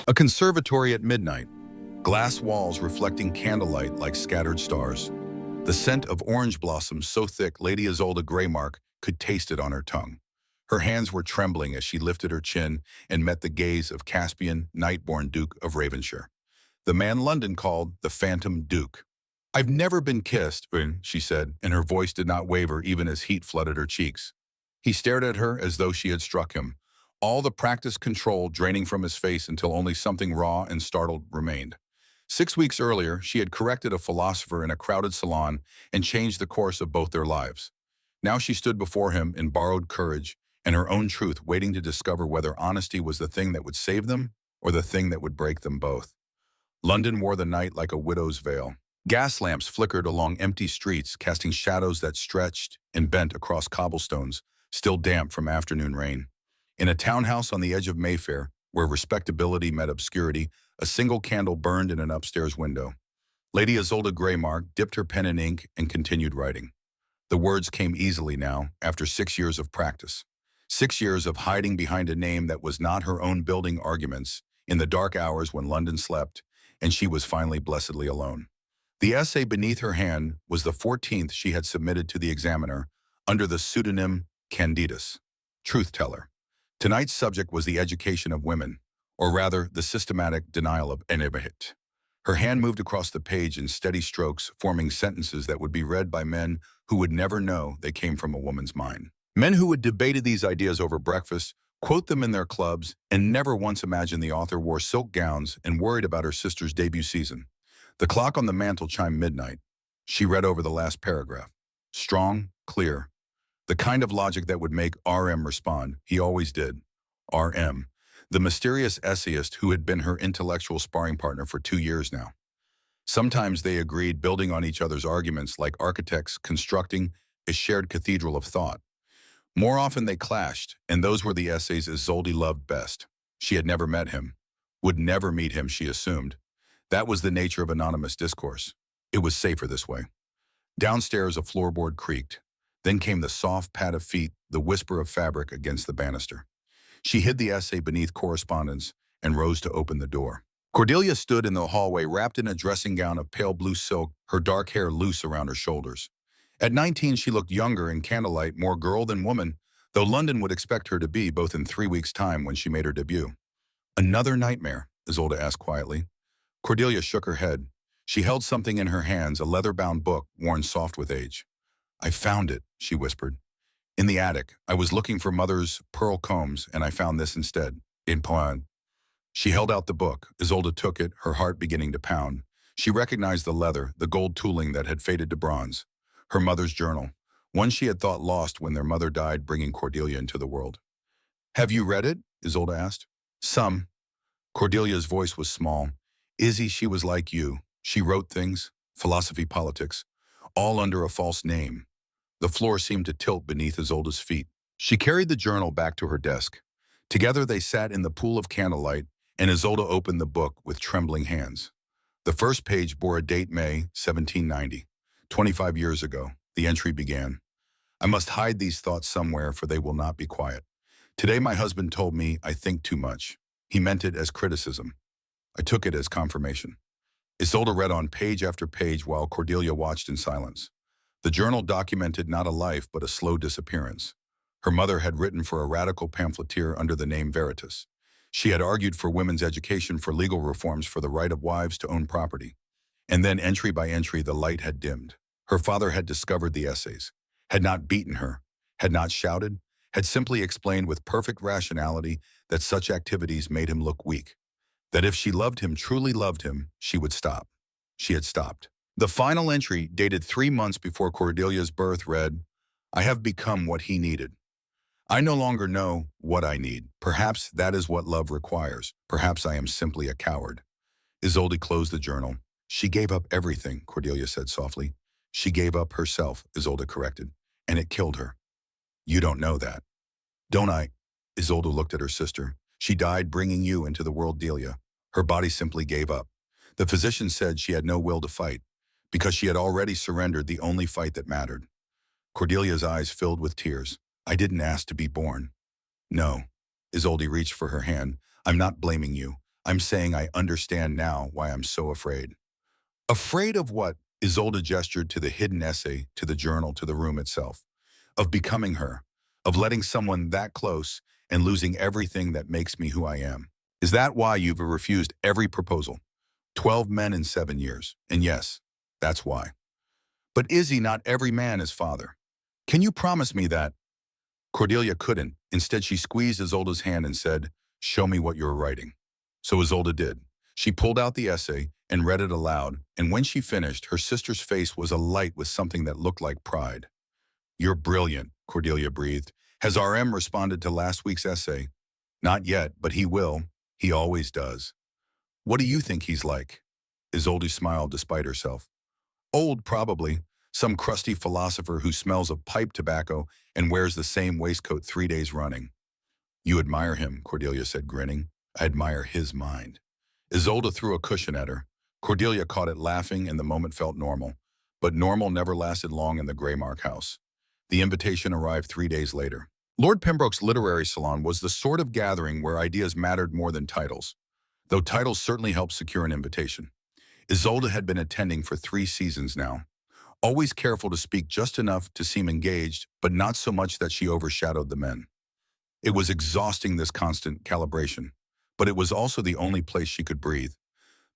A conservatory at midnight, glass walls reflecting candlelight like scattered stars. The scent of orange blossoms so thick Lady Isolde Greymark could taste it on her tongue. Her hands were trembling as she lifted her chin and met the gaze of Caspian, Nightborn Duke of Ravenshire, the man London called the Phantom Duke. "I've never been kissed," she said, and her voice did not waver even as heat flooded her cheeks. He stared at her as though she had struck him, all the practiced control draining from his face until only something raw and startled remained. 6 weeks earlier, she had corrected a philosopher in a crowded salon and changed the course of both their lives. Now she stood before him in borrowed courage and her own truth, waiting to discover whether honesty was the thing that would save them or the thing that would break them both. London wore the night like a widow's veil. Gas lamps flickered along empty streets, casting shadows that stretched and bent across cobblestones, still damp from afternoon rain. In a townhouse on the edge of Mayfair, where respectability met obscurity, a single candle burned in an upstairs window. Lady Isolde Greymark dipped her pen in ink and continued writing. The words came easily now, after 6 years of practice. 6 years of hiding behind a name that was not her own, building arguments in the dark hours when London slept, and she was finally blessedly alone. The essay beneath her hand was the 14th she had submitted to the examiner under the pseudonym Candidus, truth teller. Tonight's subject was the education of women, or rather, the systematic denial of it. Her hand moved across the page in steady strokes, forming sentences that would be read by men who would never know they came from a woman's mind. Men who had debated these ideas over breakfast, quote them in their clubs, and never once imagined the author wore silk gowns and worried about her sister's debut season. The clock on the mantel chimed midnight. She read over the last paragraph. Strong, clear. The kind of logic that would make R.M. respond. He always did. R.M., the mysterious essayist who had been her intellectual sparring partner for 2 years now. Sometimes they agreed, building on each other's arguments like architects constructing a shared cathedral of thought. More often they clashed, and those were the essays Isolde loved best. She had never met him, would never meet him, she assumed. That was the nature of anonymous discourse. It was safer this way. Downstairs, a floorboard creaked. Then came the soft pad of feet, the whisper of fabric against the banister. She hid the essay beneath correspondence and rose to open the door. Cordelia stood in the hallway, wrapped in a dressing gown of pale blue silk, her dark hair loose around her shoulders. At 19, she looked younger in candlelight, more girl than woman, though London would expect her to be, both in 3 weeks' time when she made her debut. "Another nightmare?" Isolde asked quietly. Cordelia shook her head. She held something in her hands, a leather-bound book, worn soft with age. "I found it," she whispered. "In the attic. I was looking for Mother's pearl combs, and I found this instead. In poem." She held out the book. Isolde took it, her heart beginning to pound. She recognized the leather, the gold tooling that had faded to bronze. Her mother's journal, one she had thought lost when their mother died, bringing Cordelia into the world. "Have you read it?" Isolde asked. "Some." Cordelia's voice was small. "Izzy, she was like you. She wrote things, philosophy, politics, all under a false name." The floor seemed to tilt beneath Isolde's feet. She carried the journal back to her desk. Together they sat in the pool of candlelight, and Isolde opened the book with trembling hands. The first page bore a date, May 1790. 25 years ago, the entry began. "I must hide these thoughts somewhere, for they will not be quiet. Today my husband told me I think too much. He meant it as criticism. I took it as confirmation." Isolde read on page after page while Cordelia watched in silence. The journal documented not a life but a slow disappearance. Her mother had written for a radical pamphleteer under the name Veritas. She had argued for women's education, for legal reforms, for the right of wives to own property. And then, entry by entry, the light had dimmed. Her father had discovered the essays, had not beaten her, had not shouted, had simply explained with perfect rationality that such activities made him look weak. That if she loved him, truly loved him, she would stop. She had stopped. The final entry, dated 3 months before Cordelia's birth, read, "I have become what he needed. I no longer know what I need. Perhaps that is what love requires. Perhaps I am simply a coward." Isolde closed the journal. "She gave up everything," Cordelia said softly. "She gave up herself," Isolde corrected, "and it killed her. You don't know that." "Don't I?" Isolde looked at her sister. "She died bringing you into the world, Delia. Her body simply gave up. The physician said she had no will to fight, because she had already surrendered the only fight that mattered." Cordelia's eyes filled with tears. "I didn't ask to be born." "No." Isolde reached for her hand. "I'm not blaming you. I'm saying I understand now why I'm so afraid. Afraid of what? Isolde gestured to the hidden essay, to the journal, to the room itself. Of becoming her. Of letting someone that close and losing everything that makes me who I am. Is that why you've refused every proposal? 12 men in 7 years. And yes, that's why. But Izzy, not every man is father. Can you promise me that? Cordelia couldn't. Instead, she squeezed Isolde's hand and said, "Show me what you're writing." So Isolde did. She pulled out the essay and read it aloud, and when she finished, her sister's face was alight with something that looked like pride. "You're brilliant," Cordelia breathed. "Has RM responded to last week's essay?" "Not yet, but he will. He always does." "What do you think he's like?" Isolde smiled despite herself. "Old, probably. Some crusty philosopher who smells of pipe tobacco and wears the same waistcoat 3 days running." "You admire him," Cordelia said, grinning. "I admire his mind." Isolde threw a cushion at her. Cordelia caught it laughing, and the moment felt normal. But normal never lasted long in the Greymark house. The invitation arrived 3 days later. Lord Pembroke's literary salon was the sort of gathering where ideas mattered more than titles, though titles certainly helped secure an invitation. Isolde had been attending for 3 seasons now, always careful to speak just enough to seem engaged, but not so much that she overshadowed the men. It was exhausting, this constant calibration, but it was also the only place she could breathe.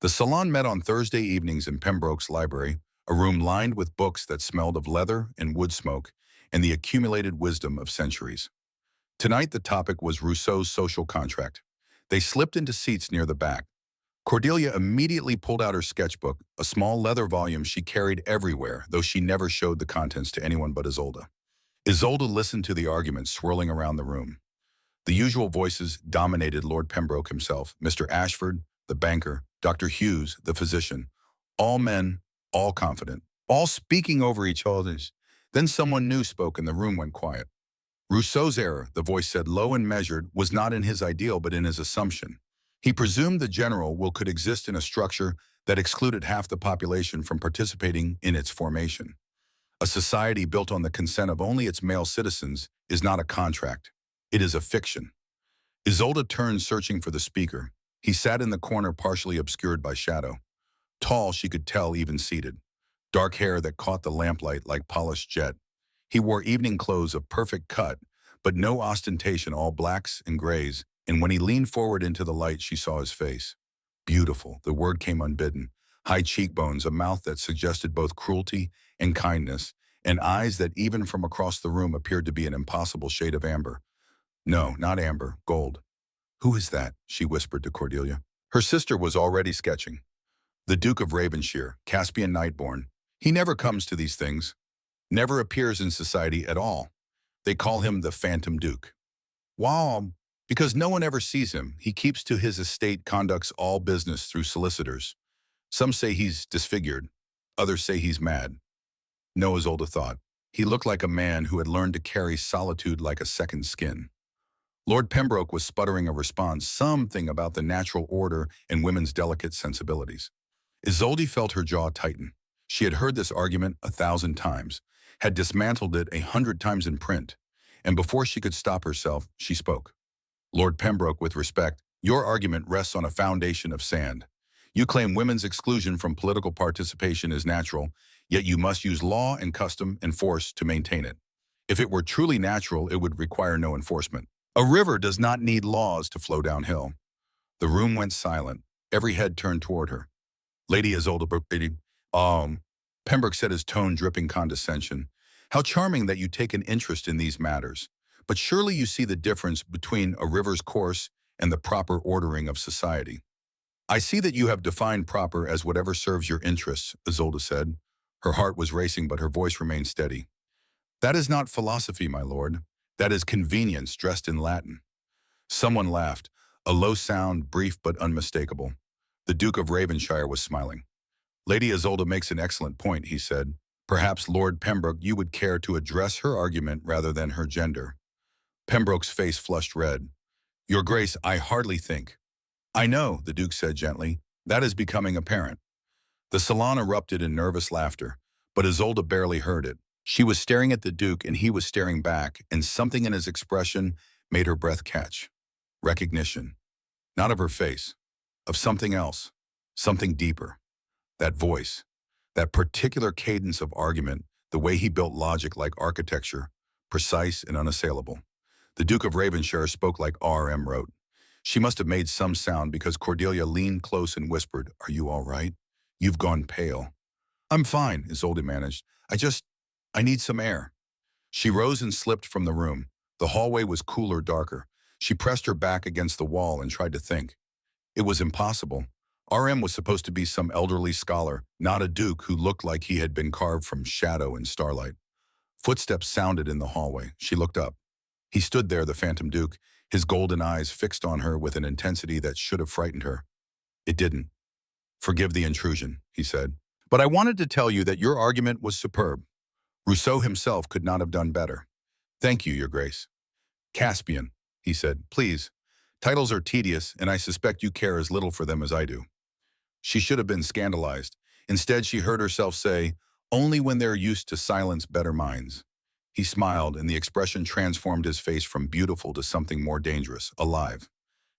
The salon met on Thursday evenings in Pembroke's library, a room lined with books that smelled of leather and wood smoke and the accumulated wisdom of centuries. Tonight the topic was Rousseau's social contract. They slipped into seats near the back. Cordelia immediately pulled out her sketchbook, a small leather volume she carried everywhere, though she never showed the contents to anyone but Isolde. Isolde listened to the arguments swirling around the room. The usual voices dominated Lord Pembroke himself, Mr. Ashford, the banker, Dr. Hughes, the physician. All men, all confident, all speaking over each other's. Then someone new spoke and the room went quiet. Rousseau's error, the voice said low and measured, was not in his ideal but in his assumption. He presumed the general will could exist in a structure that excluded half the population from participating in its formation. A society built on the consent of only its male citizens is not a contract. It is a fiction. Isolde turned, searching for the speaker. He sat in the corner, partially obscured by shadow. Tall, she could tell, even seated. Dark hair that caught the lamplight like polished jet. He wore evening clothes of perfect cut, but no ostentation, all blacks and grays, and when he leaned forward into the light, she saw his face. Beautiful, the word came unbidden. High cheekbones, a mouth that suggested both cruelty and kindness, and eyes that even from across the room appeared to be an impossible shade of amber. No, not amber, gold. "Who is that?" she whispered to Cordelia. Her sister was already sketching. "The Duke of Ravenshire, Caspian Nightborn. He never comes to these things. Never appears in society at all. They call him the Phantom Duke." "Wow, because no one ever sees him. He keeps to his estate, conducts all business through solicitors. Some say he's disfigured. Others say he's mad." No, Isolde thought. He looked like a man who had learned to carry solitude like a second skin. Lord Pembroke was sputtering a response, something about the natural order and women's delicate sensibilities. Isolde felt her jaw tighten. She had heard this argument 1,000 times, had dismantled it 100 times in print, and before she could stop herself, she spoke. "Lord Pembroke, with respect, your argument rests on a foundation of sand. You claim women's exclusion from political participation is natural, yet you must use law and custom and force to maintain it. If it were truly natural, it would require no enforcement. A river does not need laws to flow downhill." The room went silent. Every head turned toward her. "Lady Isolde Pembroke said, his tone dripping condescension. "How charming that you take an interest in these matters. But surely you see the difference between a river's course and the proper ordering of society." "I see that you have defined proper as whatever serves your interests," Isolde said. Her heart was racing, but her voice remained steady. "That is not philosophy, my lord. That is convenience dressed in Latin." Someone laughed, a low sound, brief but unmistakable. The Duke of Ravenshire was smiling. "Lady Isolde makes an excellent point," he said. "Perhaps, Lord Pembroke, you would care to address her argument rather than her gender." Pembroke's face flushed red. "Your Grace, I hardly think." "I know," the Duke said gently. "That is becoming apparent." The salon erupted in nervous laughter, but Isolde barely heard it. She was staring at the Duke and he was staring back, and something in his expression made her breath catch. Recognition. Not of her face, of something else, something deeper. That voice, that particular cadence of argument, the way he built logic like architecture, precise and unassailable. The Duke of Ravenshire spoke like R.M. wrote. She must have made some sound because Cordelia leaned close and whispered, "Are you all right? You've gone pale." "I'm fine," Isolde managed. I need some air." She rose and slipped from the room. The hallway was cooler, darker. She pressed her back against the wall and tried to think. It was impossible. RM was supposed to be some elderly scholar, not a duke who looked like he had been carved from shadow and starlight. Footsteps sounded in the hallway. She looked up. He stood there, the Phantom Duke, his golden eyes fixed on her with an intensity that should have frightened her. It didn't. "Forgive the intrusion," he said. "But I wanted to tell you that your argument was superb. Rousseau himself could not have done better." "Thank you, Your Grace." "Caspian," he said, "please. Titles are tedious, and I suspect you care as little for them as I do." She should have been scandalized. Instead, she heard herself say, "Only when they're used to silence better minds." He smiled, and the expression transformed his face from beautiful to something more dangerous, alive.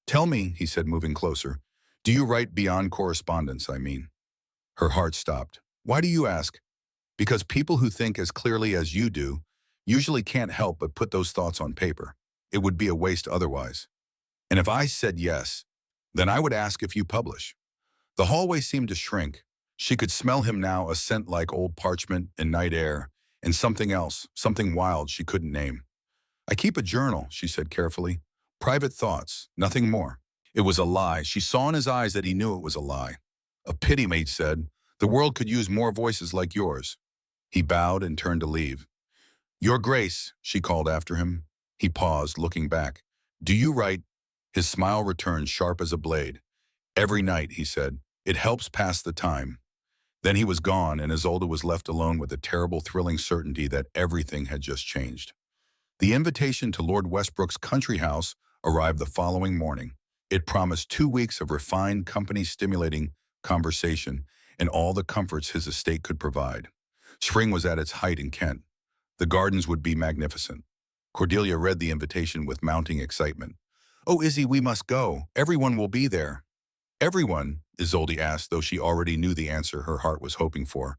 "Tell me," he said, moving closer, "do you write beyond correspondence, I mean?" Her heart stopped. "Why do you ask?" "Because people who think as clearly as you do usually can't help but put those thoughts on paper. It would be a waste otherwise. And if I said yes, then I would ask if you publish." The hallway seemed to shrink. She could smell him now, a scent like old parchment and night air, and something else, something wild she couldn't name. "I keep a journal," she said carefully. "Private thoughts, nothing more." It was a lie. She saw in his eyes that he knew it was a lie. "A pity," mate said. "The world could use more voices like yours." He bowed and turned to leave. "Your Grace," she called after him. He paused, looking back. "Do you write?" His smile returned, sharp as a blade. "Every night," he said. "It helps pass the time." Then he was gone, and Isolde was left alone with the terrible, thrilling certainty that everything had just changed. The invitation to Lord Westbrook's country house arrived the following morning. It promised 2 weeks of refined, company-stimulating conversation and all the comforts his estate could provide. Spring was at its height in Kent. The gardens would be magnificent. Cordelia read the invitation with mounting excitement. "Oh, Izzy, we must go. Everyone will be there." "Everyone?" Isolde asked, though she already knew the answer her heart was hoping for.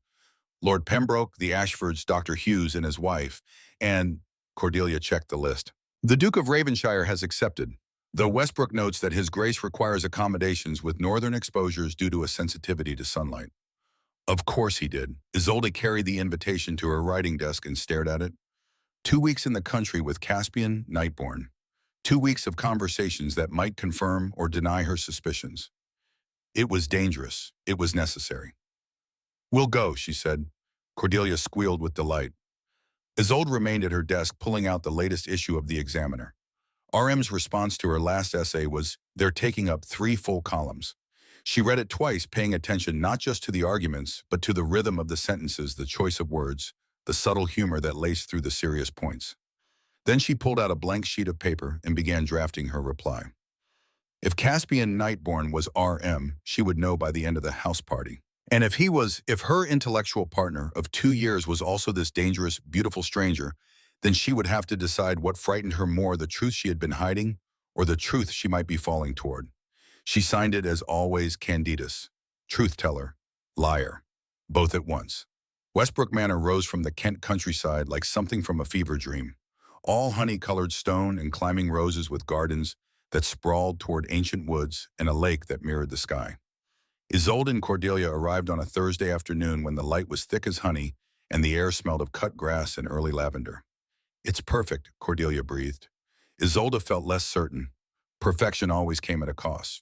"Lord Pembroke, the Ashfords, Dr. Hughes and his wife, and—" Cordelia checked the list. "The Duke of Ravenshire has accepted, though Westbrook notes that his grace requires accommodations with northern exposures due to a sensitivity to sunlight." Of course he did. Isolde carried the invitation to her writing desk and stared at it. 2 weeks in the country with Caspian, Nightborn. 2 weeks of conversations that might confirm or deny her suspicions. It was dangerous. It was necessary. "We'll go," she said. Cordelia squealed with delight. Isolde remained at her desk, pulling out the latest issue of the Examiner. RM's response to her last essay was, "They're taking up 3 full columns." She read it twice, paying attention not just to the arguments, but to the rhythm of the sentences, the choice of words, the subtle humor that laced through the serious points. Then she pulled out a blank sheet of paper and began drafting her reply. If Caspian Nightborn was RM, she would know by the end of the house party. And if her intellectual partner of 2 years was also this dangerous, beautiful stranger, then she would have to decide what frightened her more, the truth she had been hiding or the truth she might be falling toward. She signed it as always Candidus, truth-teller, liar, both at once. Westbrook Manor rose from the Kent countryside like something from a fever dream. All honey-colored stone and climbing roses with gardens that sprawled toward ancient woods and a lake that mirrored the sky. Isolde and Cordelia arrived on a Thursday afternoon when the light was thick as honey and the air smelled of cut grass and early lavender. "It's perfect," Cordelia breathed. Isolde felt less certain. Perfection always came at a cost.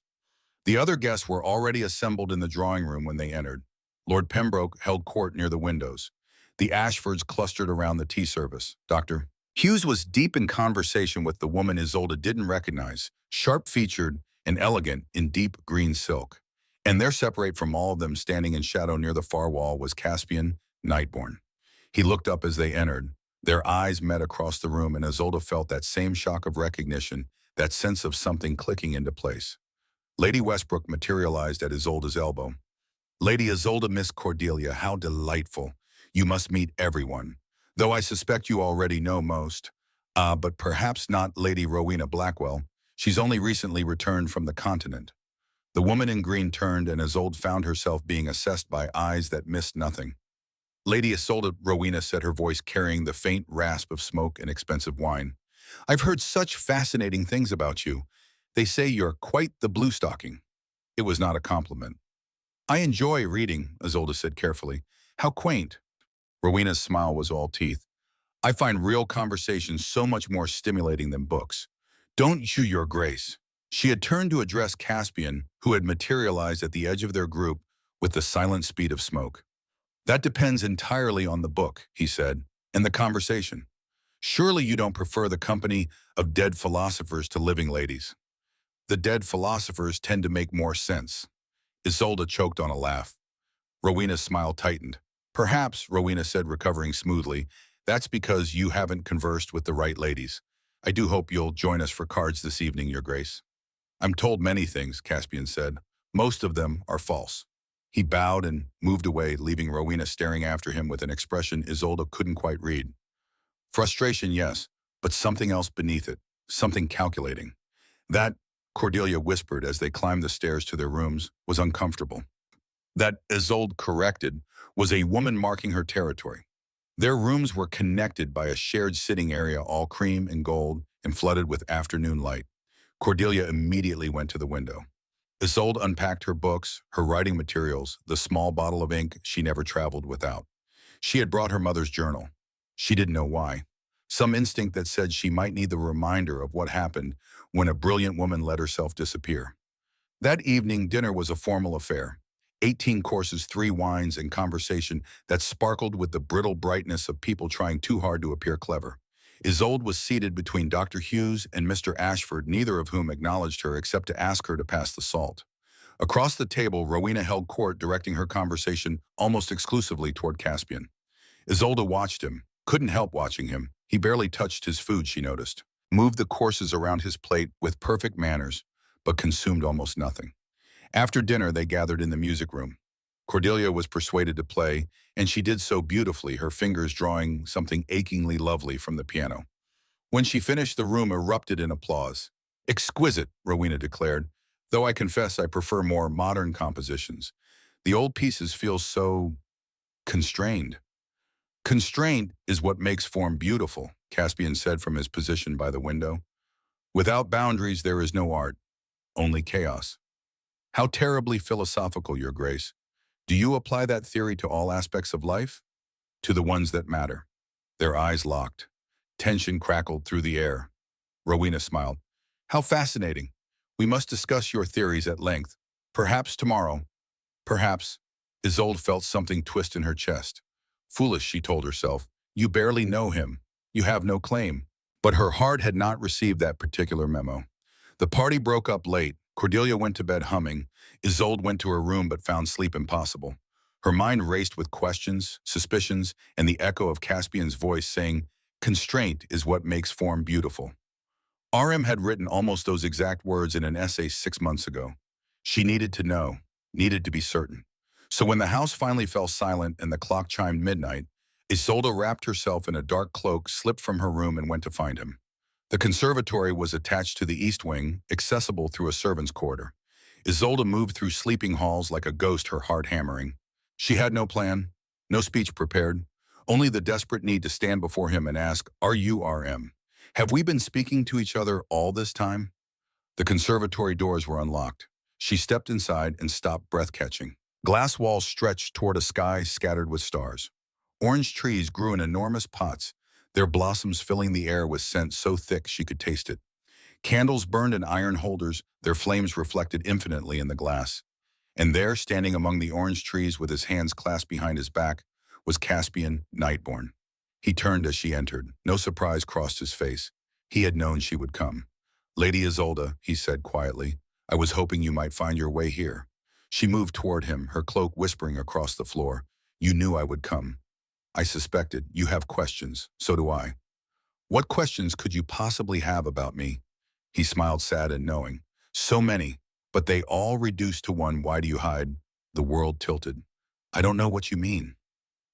The other guests were already assembled in the drawing room when they entered. Lord Pembroke held court near the windows. The Ashfords clustered around the tea service. Dr. Hughes was deep in conversation with the woman Isolde didn't recognize, sharp-featured and elegant in deep green silk. And there, separate from all of them, standing in shadow near the far wall, was Caspian, Nightborn. He looked up as they entered. Their eyes met across the room, and Isolde felt that same shock of recognition, that sense of something clicking into place. Lady Westbrook materialized at Isolde's elbow. "Lady Isolde, Miss Cordelia, how delightful. You must meet everyone. Though I suspect you already know most. But perhaps not Lady Rowena Blackwell. She's only recently returned from the continent." The woman in green turned, and Isolde found herself being assessed by eyes that missed nothing. Lady Isolde, Rowena said, her voice carrying the faint rasp of smoke and expensive wine. I've heard such fascinating things about you. They say you're quite the blue stocking. It was not a compliment. I enjoy reading, Isolde said carefully. How quaint. Rowena's smile was all teeth. I find real conversation so much more stimulating than books. Don't you, Your Grace? She had turned to address Caspian, who had materialized at the edge of their group with the silent speed of smoke. That depends entirely on the book, he said, and the conversation. Surely you don't prefer the company of dead philosophers to living ladies. The dead philosophers tend to make more sense. Isolde choked on a laugh. Rowena's smile tightened. Perhaps, Rowena said, recovering smoothly, that's because you haven't conversed with the right ladies. I do hope you'll join us for cards this evening, Your Grace. I'm told many things, Caspian said. Most of them are false. He bowed and moved away, leaving Rowena staring after him with an expression Isolde couldn't quite read. Frustration, yes, but something else beneath it, something calculating. That, Cordelia whispered as they climbed the stairs to their rooms, was uncomfortable. That, Isolde corrected, was a woman marking her territory. Their rooms were connected by a shared sitting area, all cream and gold and flooded with afternoon light. Cordelia immediately went to the window. Isolde unpacked her books, her writing materials, the small bottle of ink she never traveled without. She had brought her mother's journal. She didn't know why. Some instinct that said she might need the reminder of what happened when a brilliant woman let herself disappear. That evening, dinner was a formal affair. 18 courses, 3 wines, and conversation that sparkled with the brittle brightness of people trying too hard to appear clever. Isolde was seated between Dr. Hughes and Mr. Ashford, neither of whom acknowledged her except to ask her to pass the salt. Across the table, Rowena held court, directing her conversation almost exclusively toward Caspian. Isolde watched him, couldn't help watching him. He barely touched his food, she noticed. Moved the courses around his plate with perfect manners, but consumed almost nothing. After dinner, they gathered in the music room. Cordelia was persuaded to play, and she did so beautifully, her fingers drawing something achingly lovely from the piano. When she finished, the room erupted in applause. Exquisite, Rowena declared, though I confess I prefer more modern compositions. The old pieces feel so constrained. Constraint is what makes form beautiful, Caspian said from his position by the window. Without boundaries, there is no art, only chaos. How terribly philosophical, Your Grace. Do you apply that theory to all aspects of life? To the ones that matter. Their eyes locked. Tension crackled through the air. Rowena smiled. How fascinating. We must discuss your theories at length. Perhaps tomorrow. Perhaps. Isolde felt something twist in her chest. Foolish, she told herself. You barely know him. You have no claim. But her heart had not received that particular memo. The party broke up late. Cordelia went to bed humming. Isolde went to her room but found sleep impossible. Her mind raced with questions, suspicions, and the echo of Caspian's voice saying, "Constraint is what makes form beautiful." RM had written almost those exact words in an essay 6 months ago. She needed to know, needed to be certain. So when the house finally fell silent and the clock chimed midnight, Isolde wrapped herself in a dark cloak, slipped from her room, and went to find him. The conservatory was attached to the east wing, accessible through a servant's corridor. Isolde moved through sleeping halls like a ghost, her heart hammering. She had no plan, no speech prepared, only the desperate need to stand before him and ask, "Are you RM? Have we been speaking to each other all this time?" The conservatory doors were unlocked. She stepped inside and stopped, breath-catching. Glass walls stretched toward a sky scattered with stars. Orange trees grew in enormous pots, their blossoms filling the air with scent so thick she could taste it. Candles burned in iron holders, their flames reflected infinitely in the glass. And there, standing among the orange trees with his hands clasped behind his back, was Caspian, Nightborn. He turned as she entered. No surprise crossed his face. He had known she would come. "Lady Isolde," he said quietly, "I was hoping you might find your way here." She moved toward him, her cloak whispering across the floor. "You knew I would come." "I suspected. You have questions. So do I." "What questions could you possibly have about me?" He smiled, sad and knowing. "So many, but they all reduced to one. Why do you hide?" The world tilted. "I don't know what you mean."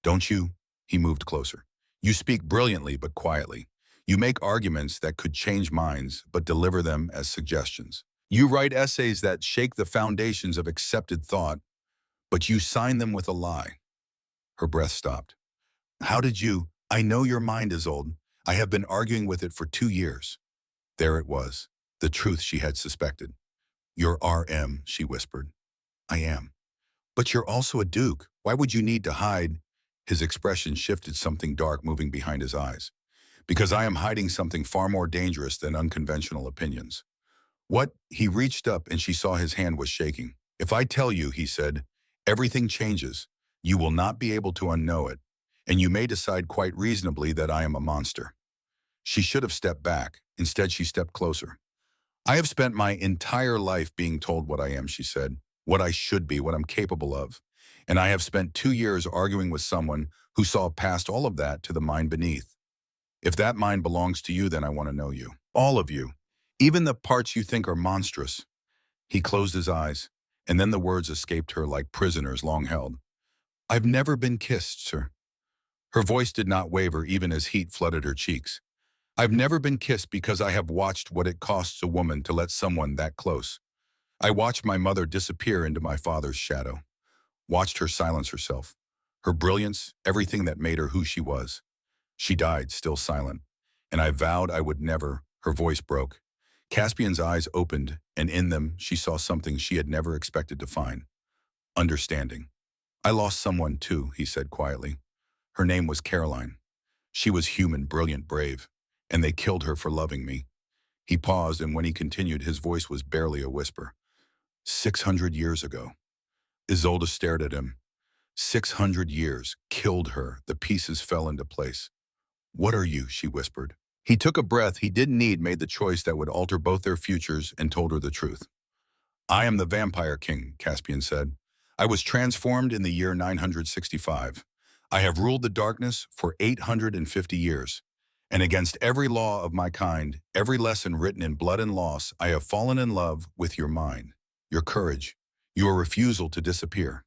"Don't you?" He moved closer. "You speak brilliantly but quietly. You make arguments that could change minds but deliver them as suggestions. You write essays that shake the foundations of accepted thought, but you sign them with a lie. Her breath stopped. How did you? I know your mind is old. I have been arguing with it for 2 years. There it was, the truth she had suspected. You're RM, she whispered. I am. But you're also a duke. Why would you need to hide? His expression shifted, something dark moving behind his eyes. Because I am hiding something far more dangerous than unconventional opinions. What? He reached up and she saw his hand was shaking. If I tell you, he said, everything changes. You will not be able to unknow it. And you may decide quite reasonably that I am a monster. She should have stepped back. Instead, she stepped closer. I have spent my entire life being told what I am, she said, what I should be, what I'm capable of. And I have spent 2 years arguing with someone who saw past all of that to the mind beneath. If that mind belongs to you, then I want to know you. All of you. Even the parts you think are monstrous. He closed his eyes, and then the words escaped her like prisoners long held. I've never been kissed, sir. Her voice did not waver even as heat flooded her cheeks. I've never been kissed because I have watched what it costs a woman to let someone that close. I watched my mother disappear into my father's shadow. Watched her silence herself. Her brilliance, everything that made her who she was. She died, still silent. And I vowed I would never. Her voice broke. Caspian's eyes opened, and in them she saw something she had never expected to find. Understanding. I lost someone too, he said quietly. Her name was Caroline. She was human, brilliant, brave. And they killed her for loving me. He paused, and when he continued, his voice was barely a whisper. 600 years ago. Isolde stared at him. 600 years, killed her, the pieces fell into place. What are you? She whispered. He took a breath he didn't need, made the choice that would alter both their futures, and told her the truth. I am the Vampire King, Caspian said. I was transformed in the year 965. I have ruled the darkness for 850 years. And against every law of my kind, every lesson written in blood and loss, I have fallen in love with your mind, your courage, your refusal to disappear.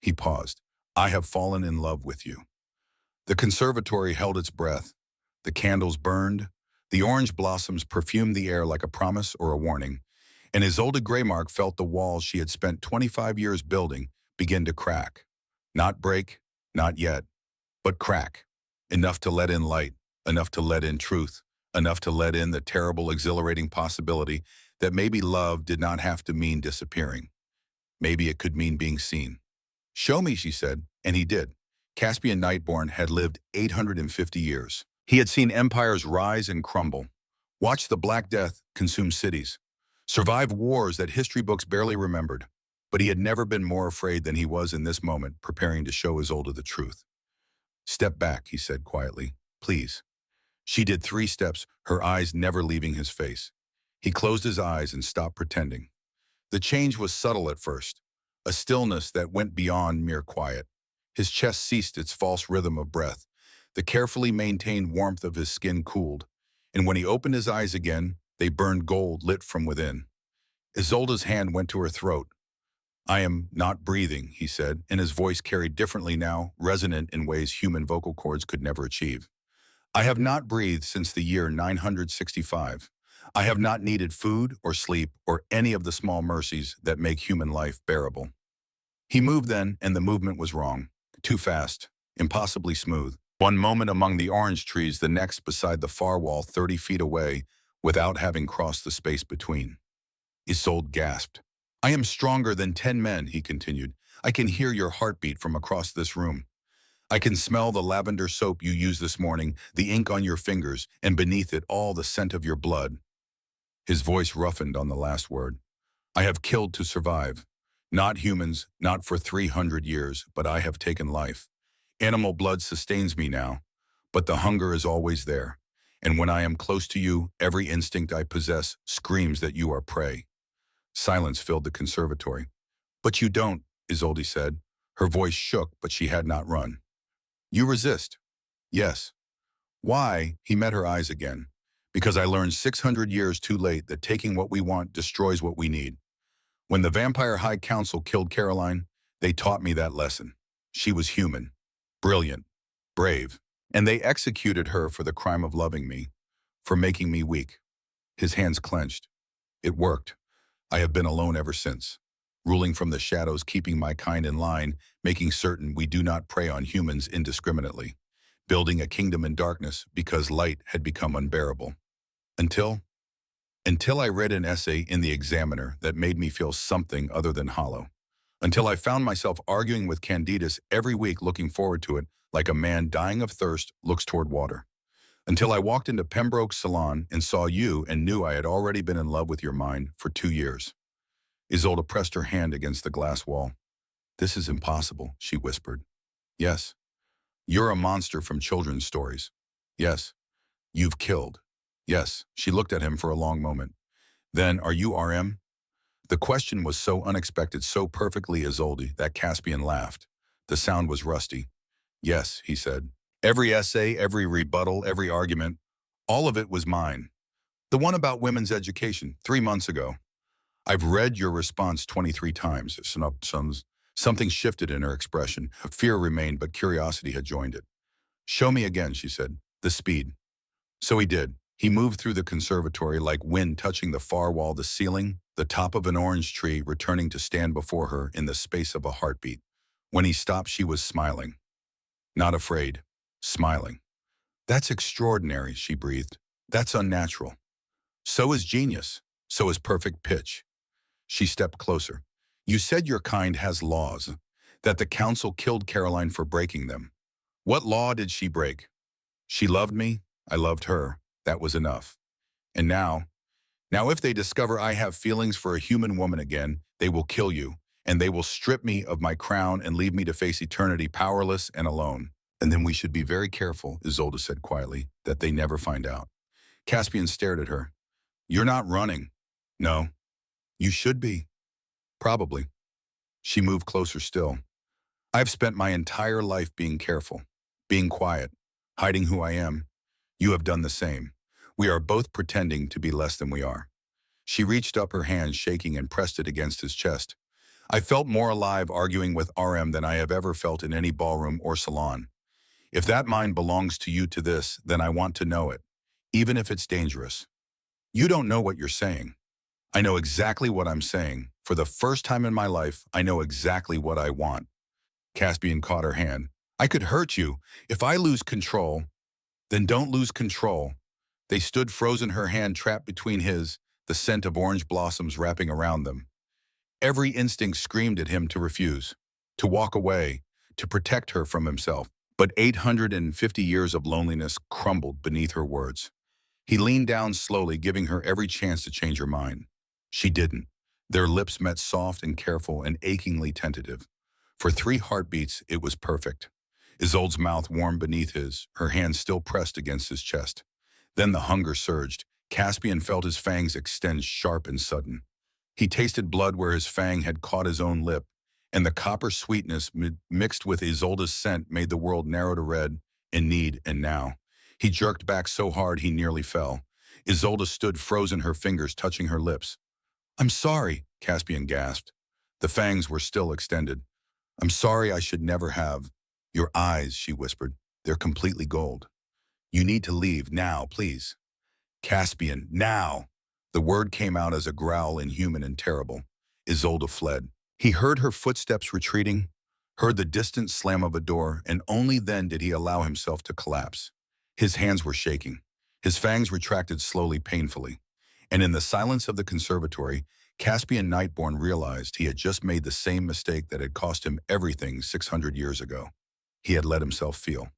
He paused. I have fallen in love with you. The conservatory held its breath. The candles burned. The orange blossoms perfumed the air like a promise or a warning. And Isolde Greymark felt the walls she had spent 25 years building begin to crack. Not break, not yet, but crack. Enough to let in light. Enough to let in truth, enough to let in the terrible, exhilarating possibility that maybe love did not have to mean disappearing. Maybe it could mean being seen. Show me, she said, and he did. Caspian Nightborn had lived 850 years. He had seen empires rise and crumble, watched the Black Death consume cities, survive wars that history books barely remembered. But he had never been more afraid than he was in this moment, preparing to show Isolde the truth. Step back, he said quietly. Please. She did 3 steps, her eyes never leaving his face. He closed his eyes and stopped pretending. The change was subtle at first, a stillness that went beyond mere quiet. His chest ceased its false rhythm of breath. The carefully maintained warmth of his skin cooled, and when he opened his eyes again, they burned gold lit from within. Isolde's hand went to her throat. I am not breathing, he said, and his voice carried differently now, resonant in ways human vocal cords could never achieve. I have not breathed since the year 965. I have not needed food or sleep or any of the small mercies that make human life bearable. He moved then, and the movement was wrong. Too fast, impossibly smooth. One moment among the orange trees, the next beside the far wall 30 feet away, without having crossed the space between. Isolde gasped. I am stronger than 10 men, he continued. I can hear your heartbeat from across this room. I can smell the lavender soap you used this morning, the ink on your fingers, and beneath it all the scent of your blood. His voice roughened on the last word. I have killed to survive. Not humans, not for 300 years, but I have taken life. Animal blood sustains me now, but the hunger is always there. And when I am close to you, every instinct I possess screams that you are prey. Silence filled the conservatory. But you don't, Isolde said. Her voice shook, but she had not run. You resist. Yes. Why? He met her eyes again. Because I learned 600 years too late that taking what we want destroys what we need. When the Vampire High Council killed Caroline, they taught me that lesson. She was human, brilliant, brave, and they executed her for the crime of loving me, for making me weak. His hands clenched. It worked. I have been alone ever since, ruling from the shadows, keeping my kind in line, making certain we do not prey on humans indiscriminately, building a kingdom in darkness because light had become unbearable. Until I read an essay in the Examiner that made me feel something other than hollow. Until I found myself arguing with Candidus every week, looking forward to it like a man dying of thirst looks toward water. Until I walked into Pembroke's salon and saw you and knew I had already been in love with your mind for 2 years. Isolde pressed her hand against the glass wall. This is impossible, she whispered. Yes. You're a monster from children's stories. Yes. You've killed. Yes. She looked at him for a long moment. Then, are you RM? The question was so unexpected, so perfectly Isolde, that Caspian laughed. The sound was rusty. Yes, he said. Every essay, every rebuttal, every argument, all of it was mine. The one about women's education, 3 months ago. I've read your response 23 times. Something shifted in her expression. Fear remained, but curiosity had joined it. Show me again, she said. The speed. So he did. He moved through the conservatory like wind touching the far wall, the ceiling, the top of an orange tree, returning to stand before her in the space of a heartbeat. When he stopped, she was smiling. Not afraid. Smiling. That's extraordinary, she breathed. That's unnatural. So is genius. So is perfect pitch. She stepped closer. You said your kind has laws, that the council killed Caroline for breaking them. What law did she break? She loved me. I loved her. That was enough. And now if they discover I have feelings for a human woman again, they will kill you, and they will strip me of my crown and leave me to face eternity powerless and alone. And then we should be very careful, Isolde said quietly, that they never find out. Caspian stared at her. You're not running. No. You should be. Probably. She moved closer still. I've spent my entire life being careful, being quiet, hiding who I am. You have done the same. We are both pretending to be less than we are. She reached up, her hand shaking, and pressed it against his chest. I felt more alive arguing with RM than I have ever felt in any ballroom or salon. If that mind belongs to you to this, then I want to know it, even if it's dangerous. You don't know what you're saying. I know exactly what I'm saying. For the first time in my life, I know exactly what I want. Caspian caught her hand. I could hurt you. If I lose control, then don't lose control. They stood frozen, her hand trapped between his, the scent of orange blossoms wrapping around them. Every instinct screamed at him to refuse, to walk away, to protect her from himself. But 850 years of loneliness crumbled beneath her words. He leaned down slowly, giving her every chance to change her mind. She didn't. Their lips met, soft and careful and achingly tentative. For 3 heartbeats, it was perfect. Isolde's mouth warmed beneath his, her hand still pressed against his chest. Then the hunger surged. Caspian felt his fangs extend, sharp and sudden. He tasted blood where his fang had caught his own lip, and the copper sweetness mixed with Isolde's scent made the world narrow to red, in need, and now. He jerked back so hard he nearly fell. Isolde stood frozen, her fingers touching her lips. I'm sorry, Caspian gasped. The fangs were still extended. I'm sorry, I should never have. Your eyes, she whispered. They're completely gold. You need to leave now, please. Caspian, now! The word came out as a growl, inhuman and terrible. Isolde fled. He heard her footsteps retreating, heard the distant slam of a door, and only then did he allow himself to collapse. His hands were shaking. His fangs retracted slowly, painfully. And in the silence of the conservatory, Caspian Nightborn realized he had just made the same mistake that had cost him everything 600 years ago. He had let himself feel.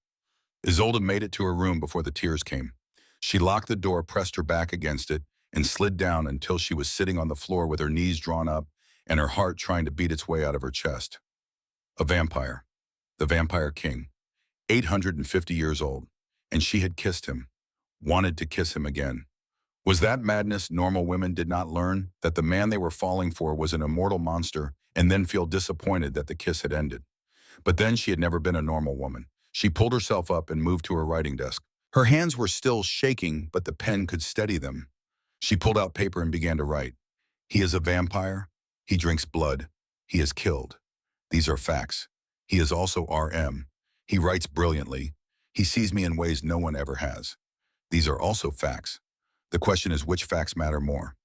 Isolde made it to her room before the tears came. She locked the door, pressed her back against it, and slid down until she was sitting on the floor with her knees drawn up and her heart trying to beat its way out of her chest. A vampire. The Vampire King. 850 years old. And she had kissed him. Wanted to kiss him again. Was that madness? Normal women did not learn that the man they were falling for was an immortal monster and then feel disappointed that the kiss had ended. But then she had never been a normal woman. She pulled herself up and moved to her writing desk. Her hands were still shaking, but the pen could steady them. She pulled out paper and began to write. He is a vampire. He drinks blood. He is killed. These are facts. He is also RM. He writes brilliantly. He sees me in ways no one ever has. These are also facts. The question is, which facts matter more?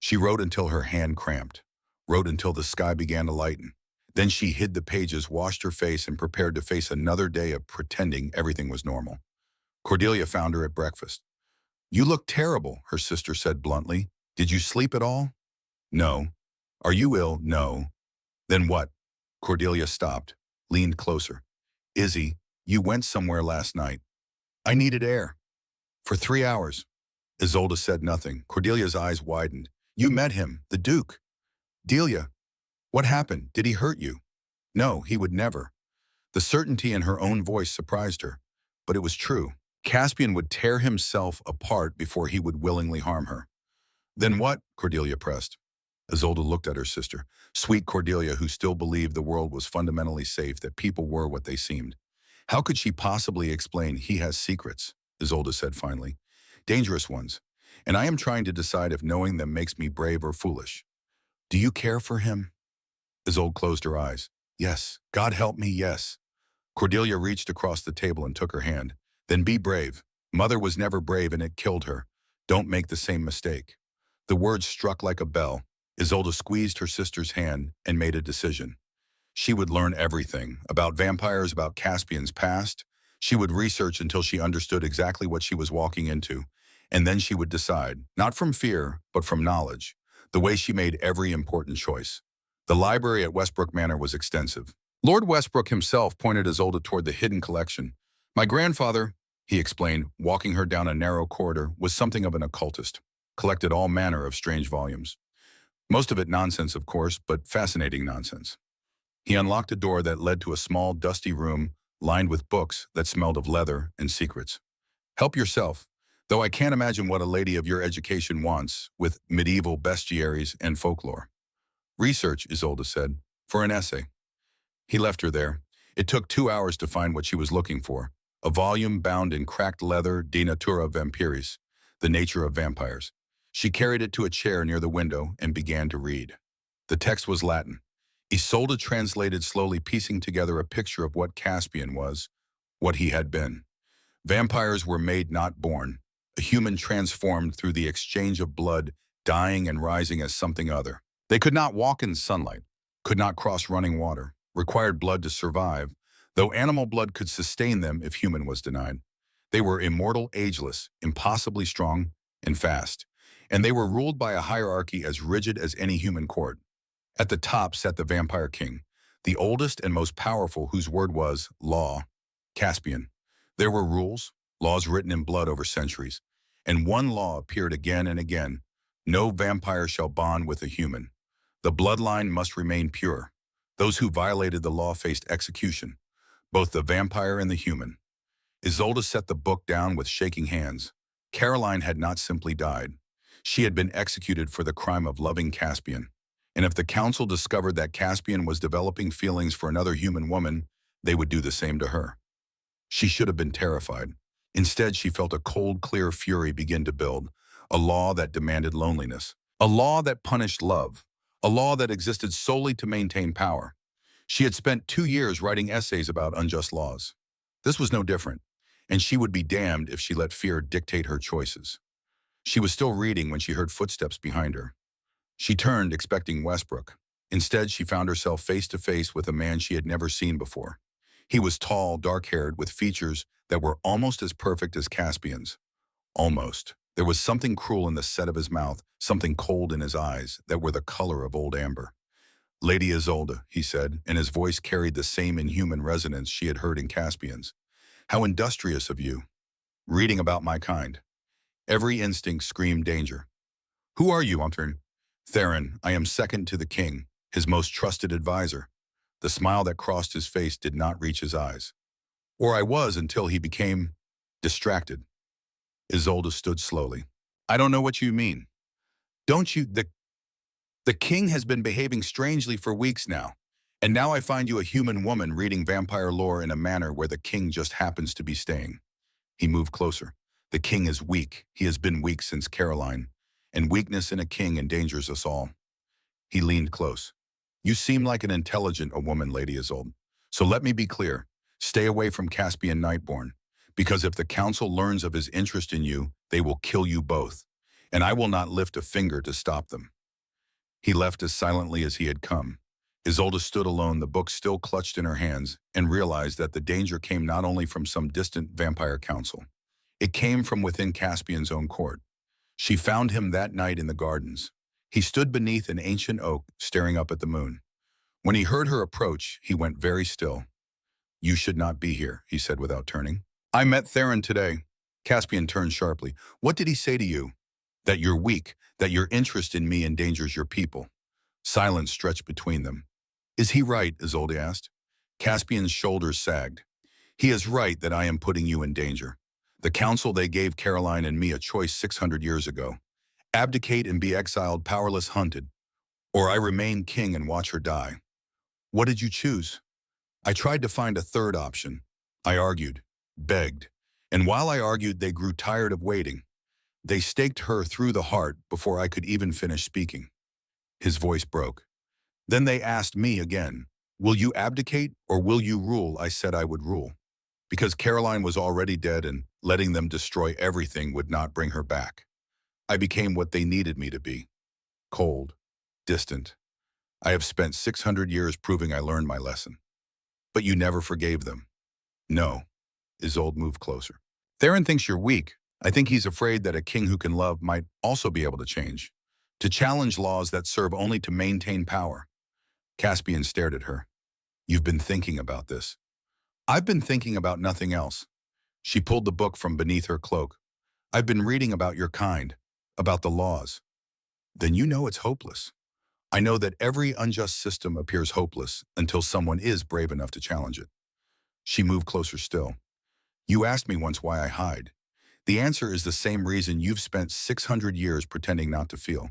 She wrote until her hand cramped, wrote until the sky began to lighten. Then she hid the pages, washed her face, and prepared to face another day of pretending everything was normal. Cordelia found her at breakfast. "You look terrible," her sister said bluntly. "Did you sleep at all?" "No." "Are you ill?" "No." "Then what?" Cordelia stopped, leaned closer. "Izzy, you went somewhere last night." "I needed air." "For 3 hours." Isolde said nothing. Cordelia's eyes widened. "You met him, the Duke." "Delia, what happened? Did he hurt you?" "No, he would never." The certainty in her own voice surprised her, but it was true. Caspian would tear himself apart before he would willingly harm her. "Then what?" Cordelia pressed. Isolde looked at her sister, sweet Cordelia, who still believed the world was fundamentally safe, that people were what they seemed. "How could she possibly explain he has secrets?" Isolde said finally. "Dangerous ones. And I am trying to decide if knowing them makes me brave or foolish." "Do you care for him?" Isolde closed her eyes. "Yes. God help me, yes." Cordelia reached across the table and took her hand. "Then be brave. Mother was never brave and it killed her. Don't make the same mistake." The words struck like a bell. Isolde squeezed her sister's hand and made a decision. She would learn everything about vampires, about Caspian's past. She would research until she understood exactly what she was walking into. And then she would decide, not from fear, but from knowledge, the way she made every important choice. The library at Westbrook Manor was extensive. Lord Westbrook himself pointed Isolde toward the hidden collection. "My grandfather," he explained, walking her down a narrow corridor, "was something of an occultist, collected all manner of strange volumes. Most of it nonsense, of course, but fascinating nonsense." He unlocked a door that led to a small, dusty room lined with books that smelled of leather and secrets. "Help yourself, though I can't imagine what a lady of your education wants with medieval bestiaries and folklore." "Research," Isolde said, "for an essay." He left her there. It took 2 hours to find what she was looking for, a volume bound in cracked leather, De Natura Vampiris, the nature of vampires. She carried it to a chair near the window and began to read. The text was Latin. Isolde translated slowly, piecing together a picture of what Caspian was, what he had been. Vampires were made, not born, a human transformed through the exchange of blood, dying and rising as something other. They could not walk in sunlight, could not cross running water, required blood to survive, though animal blood could sustain them if human was denied. They were immortal, ageless, impossibly strong and fast, and they were ruled by a hierarchy as rigid as any human court. At the top sat the vampire king, the oldest and most powerful, whose word was law, Caspian. There were rules, laws written in blood over centuries, and one law appeared again and again: no vampire shall bond with a human. The bloodline must remain pure. Those who violated the law faced execution, both the vampire and the human. Isolde set the book down with shaking hands. Caroline had not simply died. She had been executed for the crime of loving Caspian. And if the council discovered that Caspian was developing feelings for another human woman, they would do the same to her. She should have been terrified. Instead, she felt a cold, clear fury begin to build, a law that demanded loneliness, a law that punished love, a law that existed solely to maintain power. She had spent 2 years writing essays about unjust laws. This was no different, and she would be damned if she let fear dictate her choices. She was still reading when she heard footsteps behind her. She turned, expecting Westbrook. Instead, she found herself face to face with a man she had never seen before. He was tall, dark-haired, with features that were almost as perfect as Caspian's. Almost. There was something cruel in the set of his mouth, something cold in his eyes that were the color of old amber. "Lady Isolde," he said, and his voice carried the same inhuman resonance she had heard in Caspian's. "How industrious of you. Reading about my kind." Every instinct screamed danger. "Who are you?" "Theron, I am second to the king, his most trusted advisor." The smile that crossed his face did not reach his eyes. "Or I was until he became distracted." Isolde stood slowly. "I don't know what you mean." "Don't you? The king has been behaving strangely for weeks now. And now I find you a human woman reading vampire lore in a manor where the king just happens to be staying." He moved closer. "The king is weak. He has been weak since Caroline. And weakness in a king endangers us all." He leaned close. "You seem like an intelligent woman, Lady Isolde. So let me be clear. Stay away from Caspian Nightborn. Because if the council learns of his interest in you, they will kill you both. And I will not lift a finger to stop them." He left as silently as he had come. Isolde stood alone, the book still clutched in her hands, and realized that the danger came not only from some distant vampire council. It came from within Caspian's own court. She found him that night in the gardens. He stood beneath an ancient oak, staring up at the moon. When he heard her approach, he went very still. "You should not be here," he said without turning. "I met Theron today." Caspian turned sharply. "What did he say to you?" "That you're weak, that your interest in me endangers your people." Silence stretched between them. "Is he right?" Isolde asked. Caspian's shoulders sagged. "He is right that I am putting you in danger. The council they gave Caroline and me a choice 600 years ago. Abdicate and be exiled, powerless, hunted. Or I remain king and watch her die. What did you choose?" "I tried to find a third option. I argued, begged. And while I argued, they grew tired of waiting. They staked her through the heart before I could even finish speaking." His voice broke. "Then they asked me again, 'Will you abdicate or will you rule?' I said I would rule. Because Caroline was already dead and letting them destroy everything would not bring her back. I became what they needed me to be. Cold, distant. I have spent 600 years proving I learned my lesson. But you never forgave them." "No." Isolde moved closer. "Theron thinks you're weak. I think he's afraid that a king who can love might also be able to change. To challenge laws that serve only to maintain power." Caspian stared at her. "You've been thinking about this." "I've been thinking about nothing else." She pulled the book from beneath her cloak. "I've been reading about your kind, about the laws." "Then you know it's hopeless." "I know that every unjust system appears hopeless until someone is brave enough to challenge it." She moved closer still. "You asked me once why I hide. The answer is the same reason you've spent 600 years pretending not to feel.